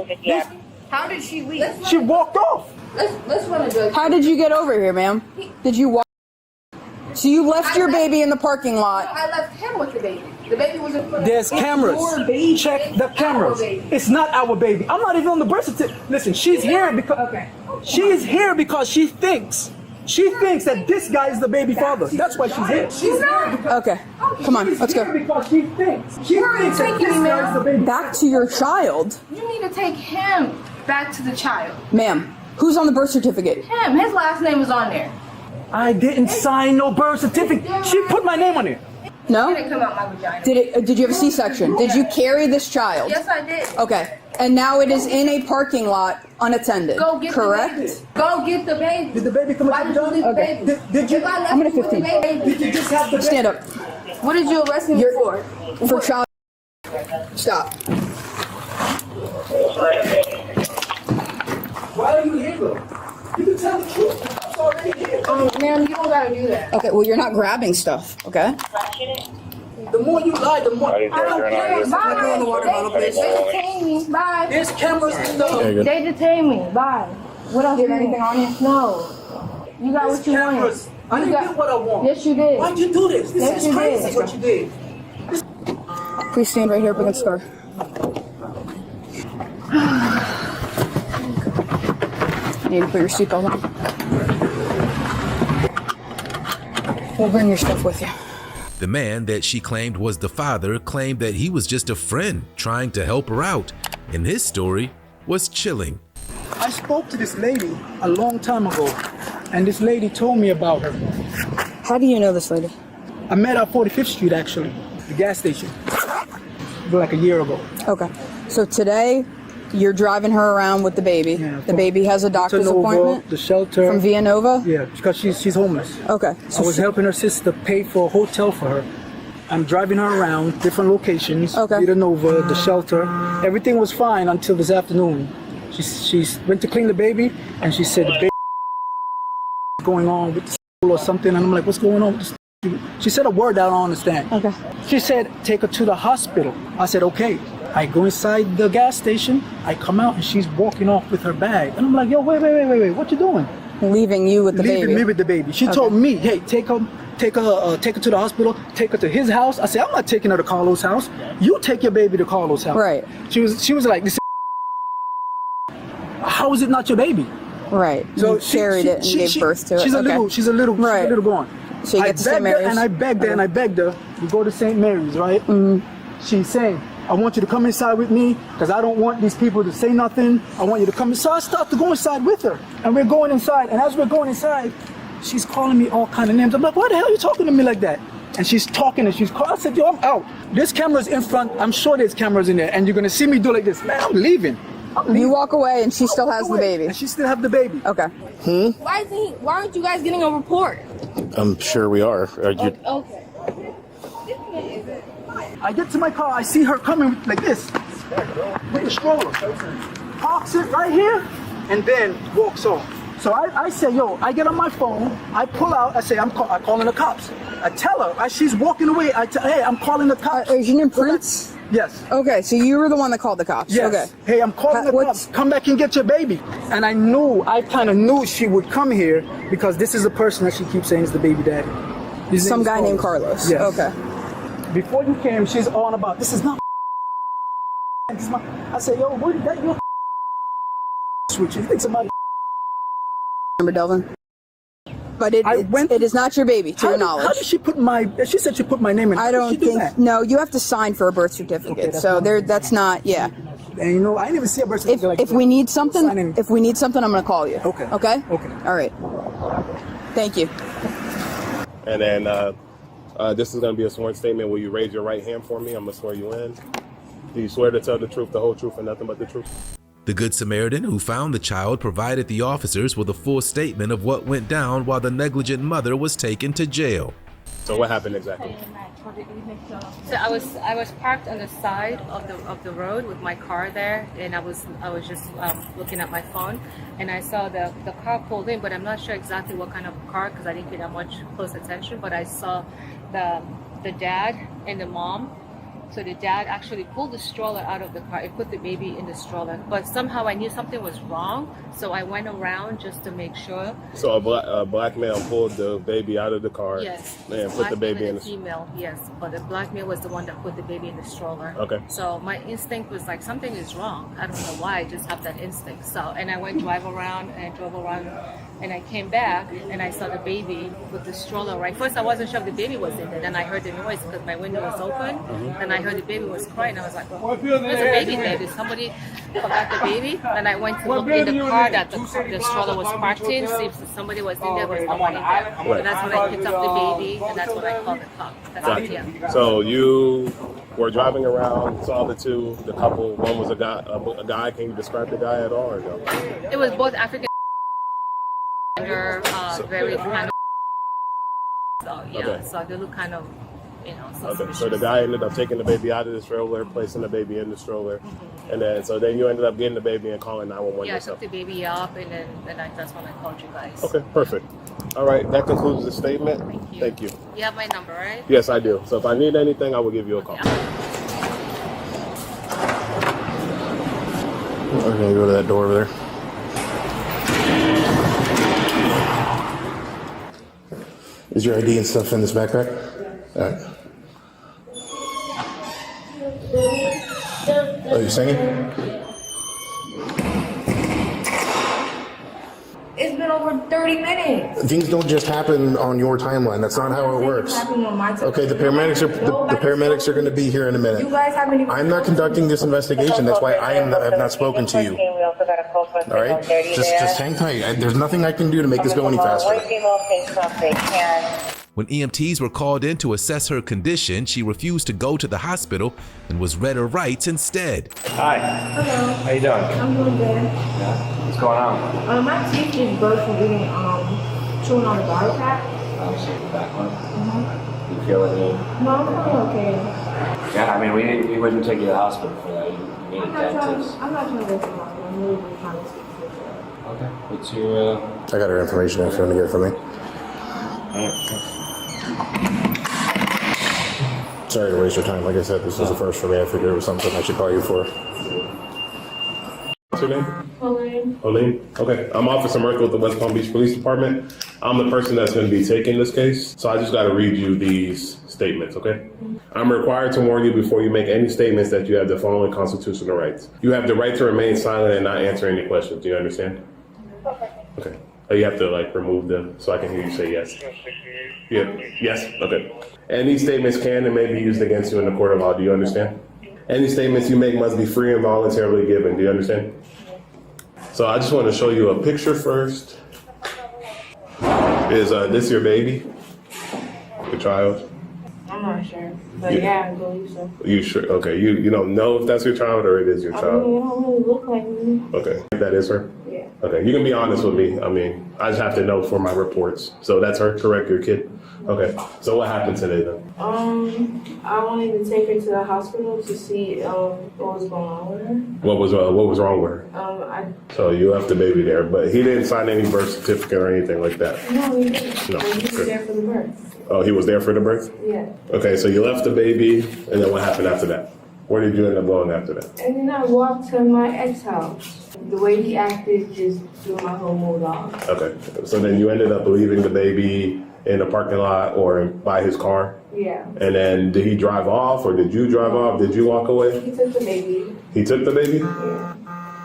How did she leave? She walked off. Let's run a drug. How did you get over here, ma'am? Did you walk? So you left your baby in the parking lot. I left him with the baby. The baby was in front of There's cameras. Check the cameras. It's not our baby. I'm not even on the birth certificate. Listen, she's here because she's here because she thinks that this guy is the baby father. That's why she's here. She's here because, Okay. Come on, let's go. because she thinks that this guy is the baby. Back to your child. You need to take him back to the child. Ma'am, who's on the birth certificate? Him. His last name is on there. I didn't sign no birth certificate. She put my name on it. No? It didn't come out my vagina. Did you have a C-section? Did you carry this child? Yes, I did. Okay. And now it is in a parking lot unattended. Go get correct? the baby. Go get the baby. Did the baby come out? Why did you leave the baby? Did you? If I left I'm gonna you with the 15. baby, Did you just have the baby? Stand up. what did you arrest me for? For child. Stop. Why are you here, though? You can tell the truth. I'm already here. Ma'am, you don't gotta do that. Okay, well, you're not grabbing stuff, okay? The more you lie, the more. I don't care. Bye. They detained me. Bye. There's cameras in the. They detained me. Bye. What else? Do you have anything on you? No. You got what you cameras. wanted. I didn't get what I want. Yes, you did. Why'd you do this? This is crazy what you did. Please stand right here up against the car. You need to put your seatbelt on. We'll bring your stuff with you. The man that she claimed was the father claimed that he was just a friend trying to help her out, and his story was chilling. I spoke to this lady a long time ago, and this lady told me about her. How do you know this lady? I met her at 45th Street, actually, the gas station, like a year ago. Okay. So today, you're driving her around with the baby. Yeah, the baby has a doctor's appointment? The shelter. From Villanova? Yeah, because she's homeless. Okay. I was helping her sister pay for a hotel for her. I'm driving her around different locations. Okay. Villanova, the shelter. Everything was fine until this afternoon. She went to clean the baby, and she said the baby going on with the school or something. And I'm like, what's going on with the She said a word that I don't understand. Okay. She said, take her to the hospital. I said, okay. I go inside the gas station. I come out, and she's walking off with her bag. And I'm like, yo, wait. What you doing? Leaving you with the baby. Leaving me with the baby. She told me, hey, take her to the hospital. Take her to his house. I said, I'm not taking her to Carlos' house. You take your baby to Carlos' house. Right. She was like, this. How is it not your baby? Right. So you carried it and gave birth to it. She's a little gone. So you get to St. Mary's. And I begged her, we go to St. Mary's, right? Mm-hmm. She's saying, I want you to come inside with me because I don't want these people to say nothing. I want you to come inside. So I start to go inside with her. And we're going inside. And as we're going inside, she's calling me all kind of names. I'm like, why the hell are you talking to me like that? And she's talking and she's calling. I said, yo, I'm out. There's cameras in front. I'm sure there's cameras in there. And you're going to see me do like this. Man, I'm leaving. You walk away and she still has the baby. And she still have the baby. Okay. Why aren't you guys getting a report? I'm sure we are. Okay. I get to my car, I see her coming like this, with the stroller. Parks it right here, and then walks off. So I say, yo, I get on my phone, I pull out, I say, I'm calling the cops. I tell her, as she's walking away, hey, I'm calling the cops. Is your name Prince? Yes. Okay, so you were the one that called the cops. Yes. Okay. Hey, I'm calling the cops. Come back and get your baby. And I kind of knew she would come here because this is the person that she keeps saying is the baby daddy. His Some name is guy named Carlos. Yes. Okay. Before you came, she's on about, this is not this is my, I said, yo, what that your switch? You think somebody Remember Delvin? But it is not your baby, to your knowledge. How did she put she said she put my name in. I don't think, no, you have to sign for a birth certificate. Okay, so that's not, yeah. And you know, I never see a birth certificate like if we need something, I'm going to call you. Okay. Okay? Okay. All right. Thank you. And then this is going to be a sworn statement. Will you raise your right hand for me? I'm going to swear you in. Do you swear to tell the truth, the whole truth, and nothing but the truth? The Good Samaritan who found the child provided the officers with a full statement of what went down while the negligent mother was taken to jail. So what happened exactly? So I was parked on the side of the road with my car there, and I was just looking at my phone, and I saw the car pulled in, but I'm not sure exactly what kind of car because I didn't pay that much close attention. But I saw the dad and the mom. So the dad actually pulled the stroller out of the car and put the baby in the stroller. But somehow I knew something was wrong, so I went around just to make sure. So a black male pulled the baby out of the car. Yes. And put the baby in the female. Yes, but the black male was the one that put the baby in the stroller. Okay. So my instinct was like something is wrong. I don't know why. I just have that instinct. So and I went drove around, and I came back and I saw the baby with the stroller. Right. First I wasn't sure if the baby was in there. Then I heard the noise because my window was open, and I heard the baby was crying. I was like, oh, there's a baby there. Did somebody forgot the baby? And I went to look in the car that the stroller was parked in, see if somebody was in there, but no one in there. Right. And that's when I picked up the baby, and that's when I called the cops. Gotcha. So you were driving around, saw the couple. One was a guy. Can you describe the guy at all or no? It was both African and they're very kind of. So yeah, Okay. so they look kind of, Okay, so the guy ended up taking the baby out of the stroller, placing the baby in the stroller, and then you ended up getting the baby and calling 911 Yeah, I yourself. took the baby up, and that's when I called you guys. Okay, perfect. All right, that concludes the statement. Thank you. You have my number, right? Yes, I do. So if I need anything, I will give you a call. We're gonna go to that door over there. Is your ID and stuff in this backpack? All right. Oh, you singing? It's been over 30 minutes. Things don't just happen on your timeline. That's not how it works. Okay, the paramedics are going to be here in a minute. You guys haven't even. I'm not conducting this investigation. That's why I have not spoken to you. All right, just hang tight. There's nothing I can do to make this go any faster. When EMTs were called in to assess her condition, she refused to go to the hospital and was read her rights instead. Hi. Hello. How you doing? I'm doing good. Yeah. What's going on? My teeth just burst from getting chewing on the garlic pack. Oh, shit, the back one. You feel any? No, I'm feeling okay. Yeah, I mean, we wouldn't take you to the hospital for that. You need a dentist. I'm not trying to waste my time. I'm really just trying to speak to you. Okay. What's your? I got her information if you want to get it from me. Sorry to waste your time. Like I said, this was the first for me. I figured it was something I should call you for. What's your name? Pauline. Pauline? Okay. I'm Officer Merkel with the West Palm Beach Police Department. I'm the person that's going to be taking this case. So I just got to read you these statements, okay? I'm required to warn you before you make any statements that you have the following constitutional rights. You have the right to remain silent and not answer any questions. Do you understand? Okay. Oh, you have to remove them so I can hear you say yes. Yeah. Yes? Okay. Any statements can and may be used against you in the court of law. Do you understand? Any statements you make must be free and voluntarily given. Do you understand? So I just want to show you a picture first. Is this your baby? Your child? I'm not sure. But yeah, I believe so. You sure? Okay. You don't know if that's your child or it is your I mean, child? it don't really look like me. Okay. That is her? Yeah. Okay, you can be honest with me. I mean, I just have to know for my reports. So that's her, correct? Your kid? Okay. So what happened today then? I wanted to take her to the hospital to see what was going on with her. What was wrong with her? So you left the baby there, but he didn't sign any birth certificate or anything like that? No, he didn't. No. He was there for the birth. Oh, he was there for the birth? Yeah. Okay, so you left the baby, and then what happened after that? Where did you end up going after that? And then I walked to my ex house. The way he acted just threw my whole mood off. Okay, so then you ended up leaving the baby in the parking lot or by his car? Yeah. And then did he drive off or did you drive off? Did you walk away? He took the baby. He took the baby? Yeah.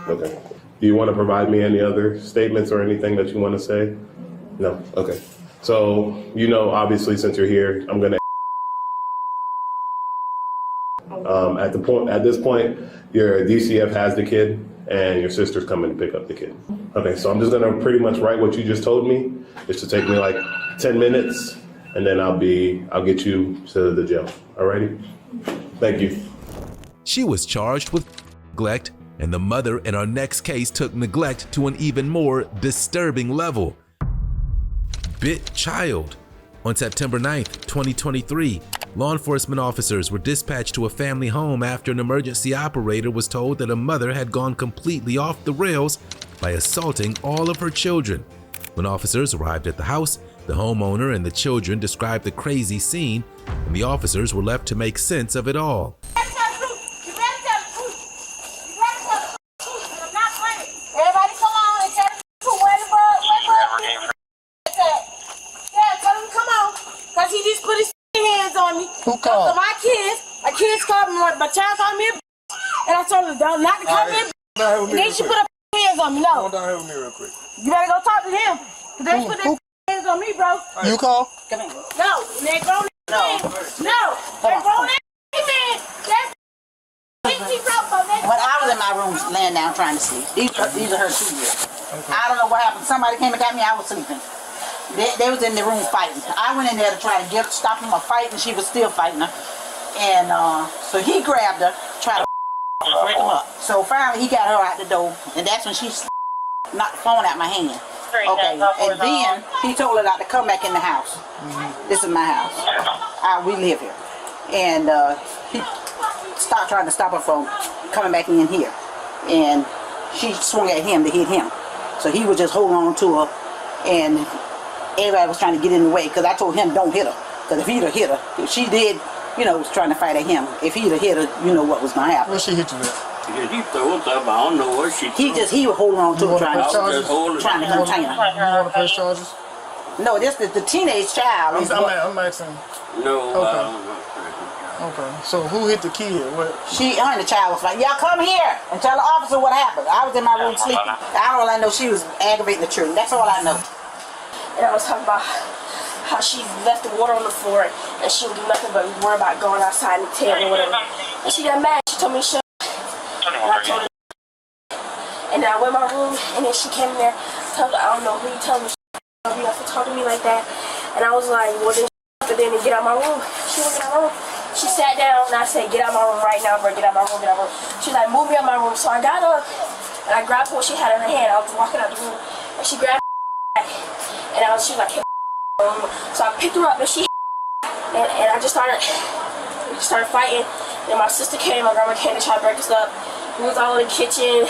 Okay. Do you want to provide me any other statements or anything that you want to say? No? Okay. So, you know, obviously since you're here, I'm going to at this point, your DCF has the kid and your sister's coming to pick up the kid. Okay, so I'm just gonna pretty much write what you just told me. It should take me like 10 minutes and then I'll get you to the jail. Alrighty? Thank you. She was charged with neglect, and the mother in our next case took neglect to an even more disturbing level. Bit child. On September 9th, 2023, law enforcement officers were dispatched to a family home after an emergency operator was told that a mother had gone completely off the rails by assaulting all of her children. When officers arrived at the house, the homeowner and the children described the crazy scene, and the officers were left to make sense of it all. Everybody come on and tell the where the bug. Yeah, tell him come on, cause he just put his hands on me. Who called? So my kids called me, my child called me, and I told him not to call me. And then she put her hands on me. No. Come down here with me real quick. You better go talk to him. Cause they put their hands on me, bro. You call? Come here. No, they grown they're grown man. That's When I was in my room laying down trying to sleep, these are her 2 years. Okay. I don't know what happened. Somebody came and got me. I was sleeping. They was in the room fighting. I went in there to try to stop them a fight, and she was still fighting her. And so he grabbed her, tried to break him up. So finally he got her out the door, and that's when she knocked the phone out my hand. Okay, and then he told her not to come back in the house. This is my house. We live here. And he stopped trying to stop her from coming back in here. And she swung at him to hit him. So he was just holding on to her, and everybody was trying to get in the way, because I told him don't hit her. Because if he'd have hit her, if she did, was trying to fight at him. If he'd have hit her, you know what was going to happen. What she hit you with? He throwing stuff. I don't know what she. He was holding on to her, trying to contain her. You want to press charges? No, this is the teenage child. I'm asking. No. Okay. So who hit the kid? What? Her and the child was like, y'all come here and tell the officer what happened. I was in my room sleeping. All I know, she was aggravating the children. That's all I know. And I was talking about how she left the water on the floor and she would do nothing but worry about going outside and tail or whatever. And she got mad. She told me shut up. And I told her. And then I went in my room, and then she came in there. Told her, I don't know who you telling me. You have to talk to me like that. And I was like, well, then and get out of my room. She went in my room. She sat down, and I said, get out of my room right now, bro. Get out of my room, get out of my room. She's like, move me out of my room. So I got up, and I grabbed what she had in her hand. I was walking out the room, and she grabbed and she was like, hey, so I picked her up, and she and I just started fighting. And my sister came, my grandma came to try to break us up. We was all in the kitchen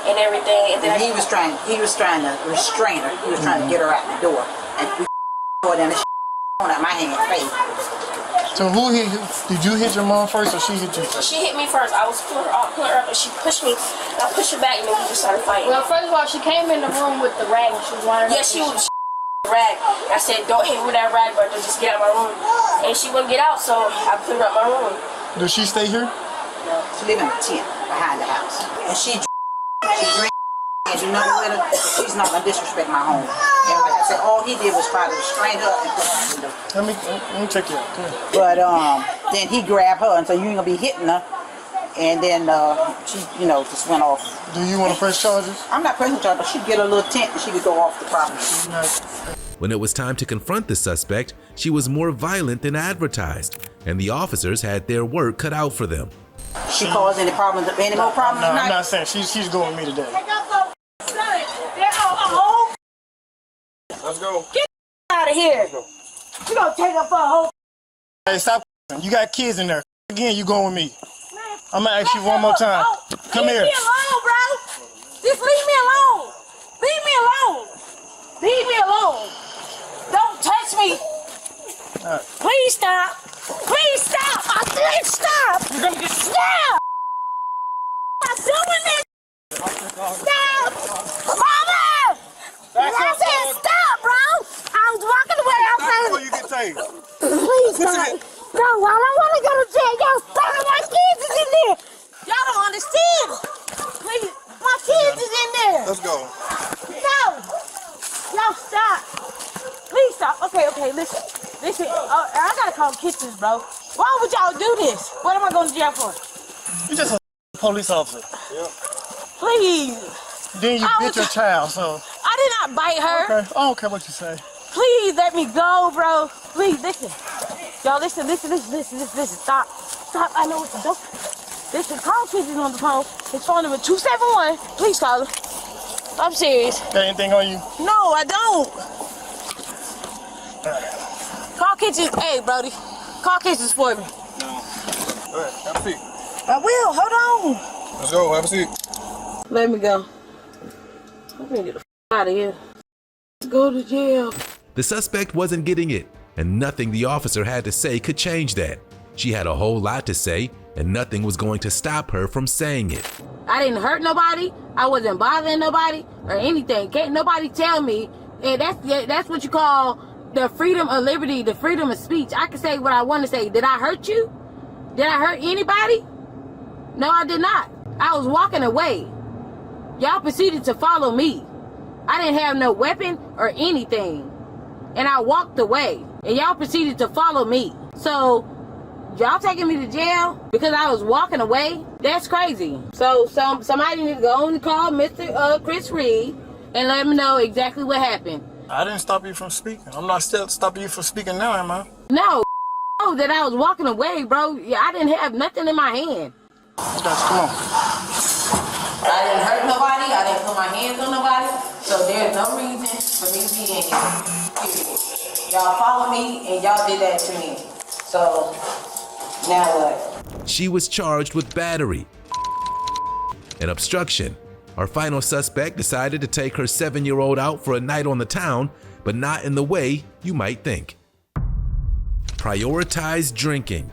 and everything. And then he was trying to restrain her. He was trying to get her out the door. And we and the on at my hand face. So who hit you? Did you hit your mom first, or she hit you first? She hit me first. I was pulling her up, and she pushed me. And I pushed her back, and then we just started fighting. Well, first of all, she came in the room with the rag, and she was winding up. Yeah, she was rag. I said, don't hit me with that rag, but just get out of my room. And she wouldn't get out, so I put her up my room. Does she stay here? No, she live in a tent behind the house. And she drinks, and you know with her, she's not gonna disrespect my home. And like I said, all he did was try to restrain her and put her out the door. Let me check you out. Come here. But then he grabbed her, and so you ain't gonna be hitting her. And then she, just went off. Do you want to press charges? I'm not pressing charges, but she'd get a little tent and she could go off the property. When it was time to confront the suspect, she was more violent than advertised, and the officers had their work cut out for them. She caused any more problems No, tonight? I'm not saying she's going with me today. Let's go. Get out of here. You gonna take up for a whole. Hey, stop. You got kids in there. Again, you going with me. I'm gonna ask you one more time. Come here. Leave me alone, bro. Just leave me alone. Leave me alone. Leave me alone. Don't touch me. Please stop. Please stop. I said stop. You're gonna get stop. I'm doing this. Stop. Mama. I said stop, bro. I was walking away. I said. You get taken. Please stop. No, I don't want to go to jail. Y'all stop. My kids is in there. Y'all don't understand. Please, my kids is in there. Let's go. No. Y'all stop. Please stop. Okay, listen. I gotta call kitchens, bro. Why would y'all do this? What am I going to jail for? You just a police officer. Yeah. Please. Then you bit your child, so. I did not bite her. Okay, I don't care what you say. Please let me go, bro. Please, listen. Y'all, listen. Stop. I know what to do. Listen, call kitchens on the phone. His phone number 271. Please call him. I'm serious. Got anything on you? No, I don't. Call kitchens. Hey, Brody. Call kitchens for me. No. Go ahead. Have a seat. I will. Hold on. Let's go. Have a seat. Let me go. I'm gonna get the out of here. Let's go to jail. The suspect wasn't getting it, and nothing the officer had to say could change that. She had a whole lot to say, and nothing was going to stop her from saying it. I didn't hurt nobody. I wasn't bothering nobody or anything. Can't nobody tell me. And that's what you call the freedom of liberty, the freedom of speech. I can say what I want to say. Did I hurt you? Did I hurt anybody? No, I did not. I was walking away. Y'all proceeded to follow me. I didn't have no weapon or anything. And I walked away. And y'all proceeded to follow me. So, y'all taking me to jail because I was walking away? That's crazy. So, somebody need to go and call Mr. Chris Reed and let him know exactly what happened. I didn't stop you from speaking. I'm not still stopping you from speaking now, am I? No, that I was walking away, bro. Yeah, I didn't have nothing in my hand. Come on. I didn't hurt nobody. I didn't put my hands on nobody. So there's no reason for me to be in here. Period. Y'all follow me and y'all did that to me. So now what? She was charged with battery and obstruction. Our final suspect decided to take her 7-year-old out for a night on the town, but not in the way you might think. Prioritized drinking.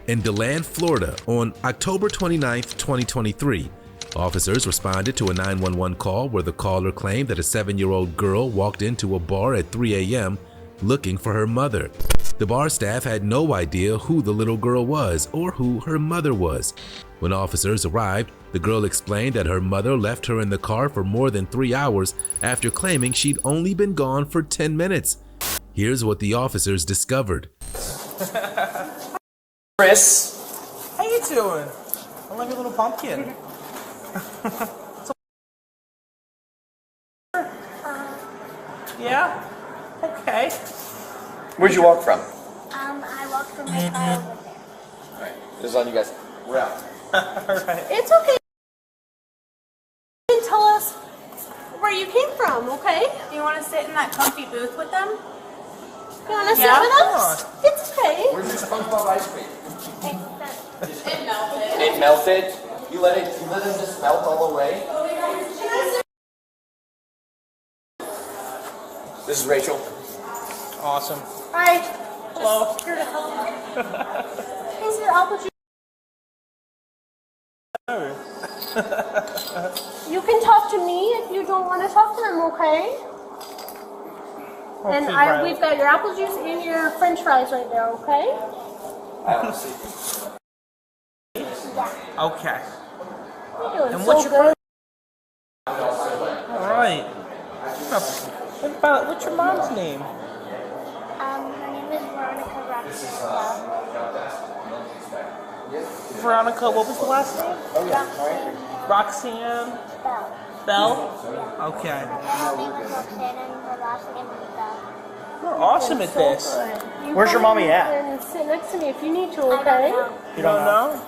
In DeLand, Florida, on October 29, 2023, officers responded to a 911 call where the caller claimed that a 7-year-old girl walked into a bar at 3 a.m. looking for her mother. The bar staff had no idea who the little girl was or who her mother was. When officers arrived, the girl explained that her mother left her in the car for more than 3 hours after claiming she'd only been gone for 10 minutes. Here's what the officers discovered. Chris, how you doing? I love your little pumpkin. Yeah? Okay. Where'd you walk from? I walked from my car. Alright, this is on you guys. We're out. Alright. It's okay. You can tell us where you came from, okay? Do you want to sit in that comfy booth with them? You want to sit with us? It's okay. Where's your SpongeBob ice cream? It melted. It melted? You let it just melt all the way? This is Rachel. Awesome. Hi. Hello. Just here to help. Here's your apple juice. You can talk to me if you don't want to talk to them, okay? And we've got your apple juice and your french fries right there, okay? I don't see. Okay. You're doing And so what's your good. Alright. What's your mom's name? Her name is Veronica Roxanne. Veronica, what was the last name? Roxanne? Bell? Okay. You're awesome at this. Where's your mommy at? And sit next to me if you need to, okay? You don't know?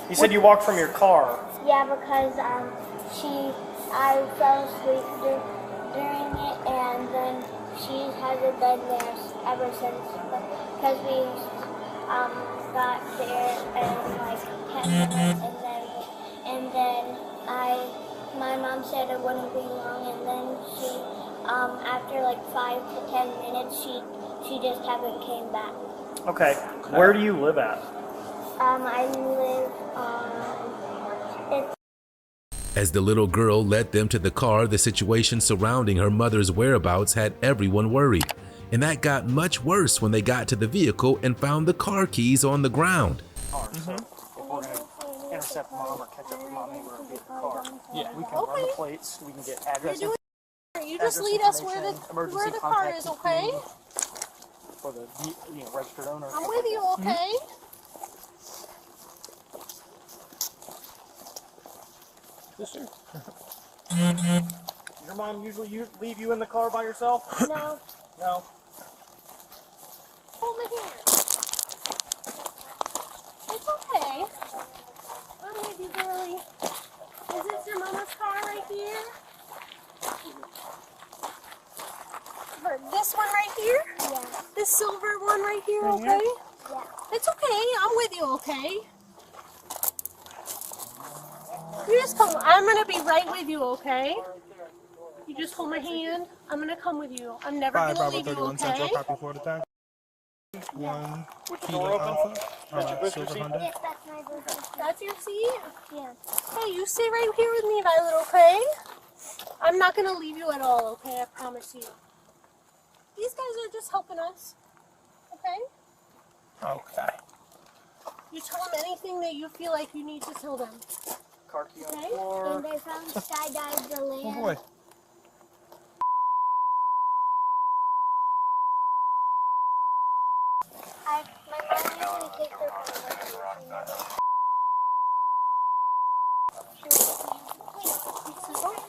You said you walked from your car. Yeah, because I fell asleep during it, and then she hasn't been there ever since, because we got there in like 10 minutes, and then my mom said it wouldn't be long, and then she, after like 5 to 10 minutes, she just haven't came back. Okay. Where do you live at? I live on. As the little girl led them to the car, the situation surrounding her mother's whereabouts had everyone worried. And that got much worse when they got to the vehicle and found the car keys on the ground. If we're going to intercept mom or catch up with mom anywhere in the car, we can run the plates, we can get address. You just lead us where the car is, okay? For the registered owner. I'm with you, okay? Yes, sir. Your mom usually leave you in the car by yourself? No. No. Hold me here. It's okay. I'm with you, girlie. Is this your mama's car right here? This one right here? Yeah. This silver one right here, okay? Yeah. It's okay. I'm with you, okay? You just come. I'm gonna be right with you, okay? You just hold my hand. I'm gonna come with you. I'm never gonna leave you, okay? Central, copy Florida time. 1 Kilo Alpha. Silver Honda. Yes, that's my booster. That's your seat? Yeah. Hey, you stay right here with me, Violet, okay? I'm not gonna leave you at all, okay? I promise you. These guys are just helping us, okay? Okay. You tell them anything that you feel like you need to tell them. Car key on Okay? the floor. And they found Skydive the land. Oh boy. My mom usually takes her phone.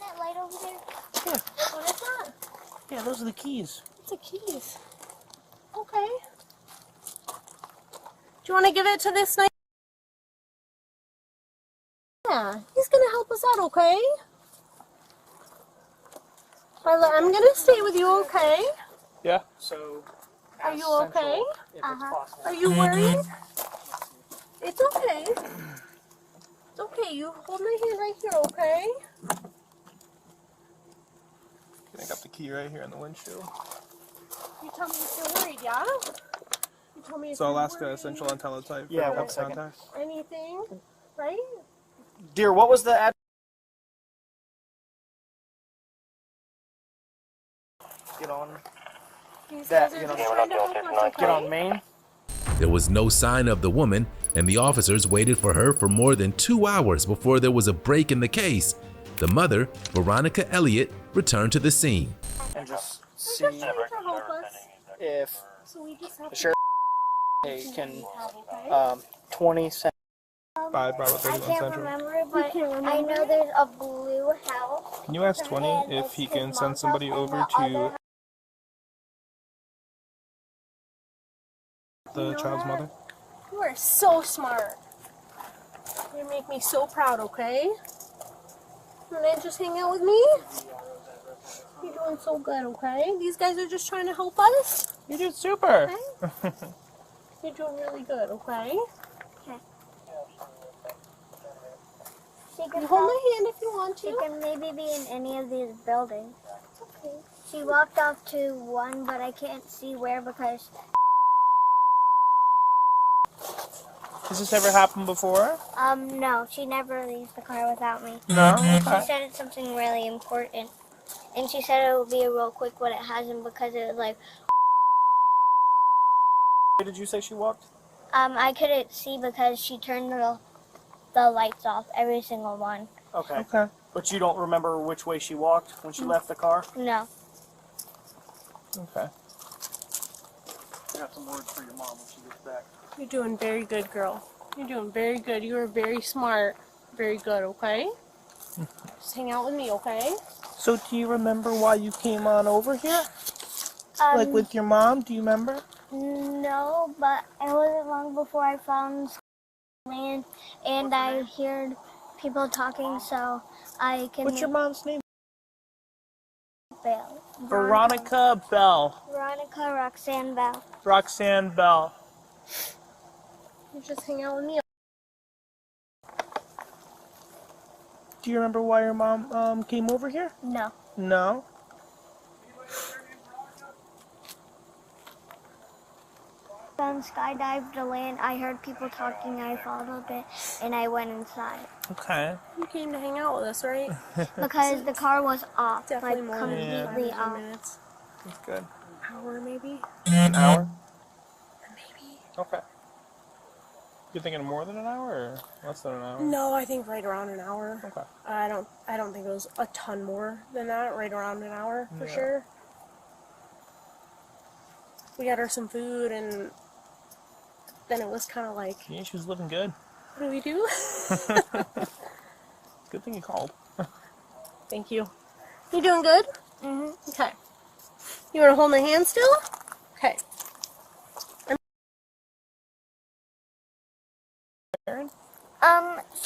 That light over there? Yeah. What is that? Yeah, those are the keys. It's the keys. Okay. Do you want to give it to this night? Yeah, he's gonna help us out, okay? Violet, I'm gonna stay with you, okay? Yeah. So, Are you okay? Are you Mm-hmm. worried? It's okay. It's okay. You hold my hand right here, okay? I got the key right here in the windshield. You tell me if you're worried, yeah? You tell me if So you're Alaska worried. Central and Teletype. Yeah, for 1 second. contact. Anything, right? Dear, what was the address? Get on. These That, guys are you know, just trying to help us, okay? Get on Main. There was no sign of the woman, and the officers waited for her for more than 2 hours before there was a break in the case. The mother, Veronica Elliott, returned to the scene. And just see They're just trying to help us. if So we just have the to sheriff can okay? 20 seconds. 5 Bravo I 31 can't Central. remember, but I know there's a blue house. Can you ask 20 if he can send somebody over to the child's mother? You are so smart. You make me so proud, okay? You wanna just hang out with me? You're doing so good, okay? These guys are just trying to help us. You did super. Okay? You're doing really good, okay? Okay. You hold my hand if you want to. She can maybe be in any of these buildings. Okay. She walked off to one, but I can't see where because Has this ever happened before? no, she never leaves the car without me. No? She Okay. said it's something really important. And she said it would be a real quick, but it hasn't because it was like, Where did you say she walked? I couldn't see because she turned the lights off, every single one. Okay. Okay. But you don't remember which way she walked when she left the car? No. Okay. I got some words for your mom when she gets back. You're doing very good, girl. You're doing very good. You are very smart. Very good, okay? Just hang out with me, okay? So do you remember why you came on over here? Like with your mom, do you remember? No, but it wasn't long before I found land and I heard people talking, so I can. What's your mom's name? Bailey. Veronica Bell. Veronica Roxanne Bell. Roxanne Bell. You just hang out with me. Do you remember why your mom came over here? No. No? Skydived to land. I heard people talking. I followed it, and I went inside. Okay. You came to hang out with us, right? Because the car was off, Definitely like more than completely 5 off. minutes. That's good. Hour maybe. An hour? Maybe. Okay. You're thinking more than an hour or less than an hour? No, I think right around an hour. Okay. I don't think it was a ton more than that. Right around an hour for sure. We got her some food, and then it was kind of like, Yeah, she was living good. what do we do? Good thing you called. Thank you. You doing good? Mhm. Okay. You want to hold my hand still? Okay.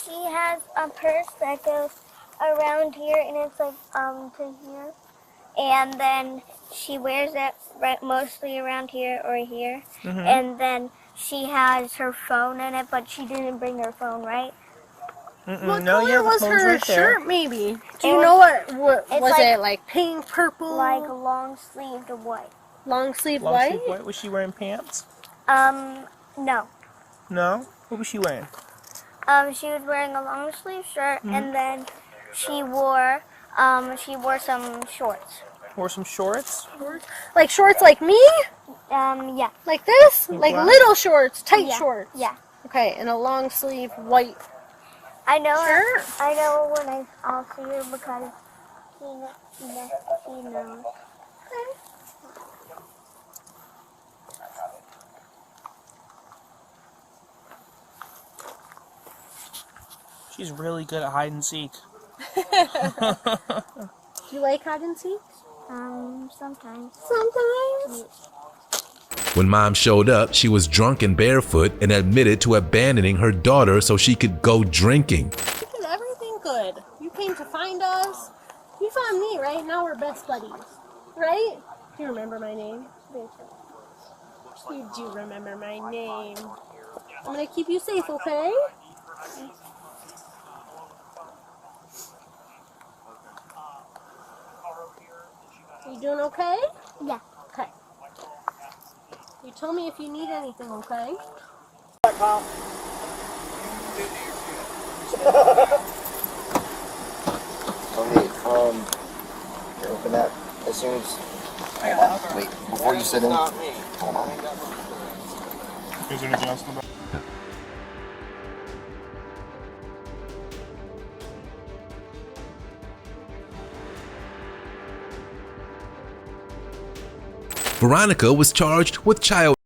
She has a purse that goes around here, and it's like to here, and then she wears it mostly around here or here, and then she has her phone in it, but she didn't bring her phone, right? What No, color yeah, the was phone's her right there. shirt? Maybe. Do It you was- know what it's was like- it? Like pink, purple, Like long sleeved white. long sleeve Long white? sleeve white. Was she wearing pants? No. No? What was she wearing? She was wearing a long sleeve shirt, and then she wore some shorts. Wore some shorts? Like shorts like me? Yeah. Like this? Like Wow. little shorts, tight Yeah. shorts. Yeah. Okay, and a long sleeve white. I know. Sure. I know when I'll see her because he knows. She's really good at hide and seek. Do you like hide and seek? Sometimes. Sometimes. When mom showed up, she was drunk and barefoot and admitted to abandoning her daughter so she could go drinking. Look at everything good. You came to find us. You found me, right? Now we're best buddies. Right? Do you remember my name? You do remember my name. I'm gonna keep you safe, okay? You doing okay? Yeah. Okay. You tell me if you need anything, okay? Here, open that as soon as. Wait, before you sit in. Hold on. Is there anything else in the back? Veronica was charged with child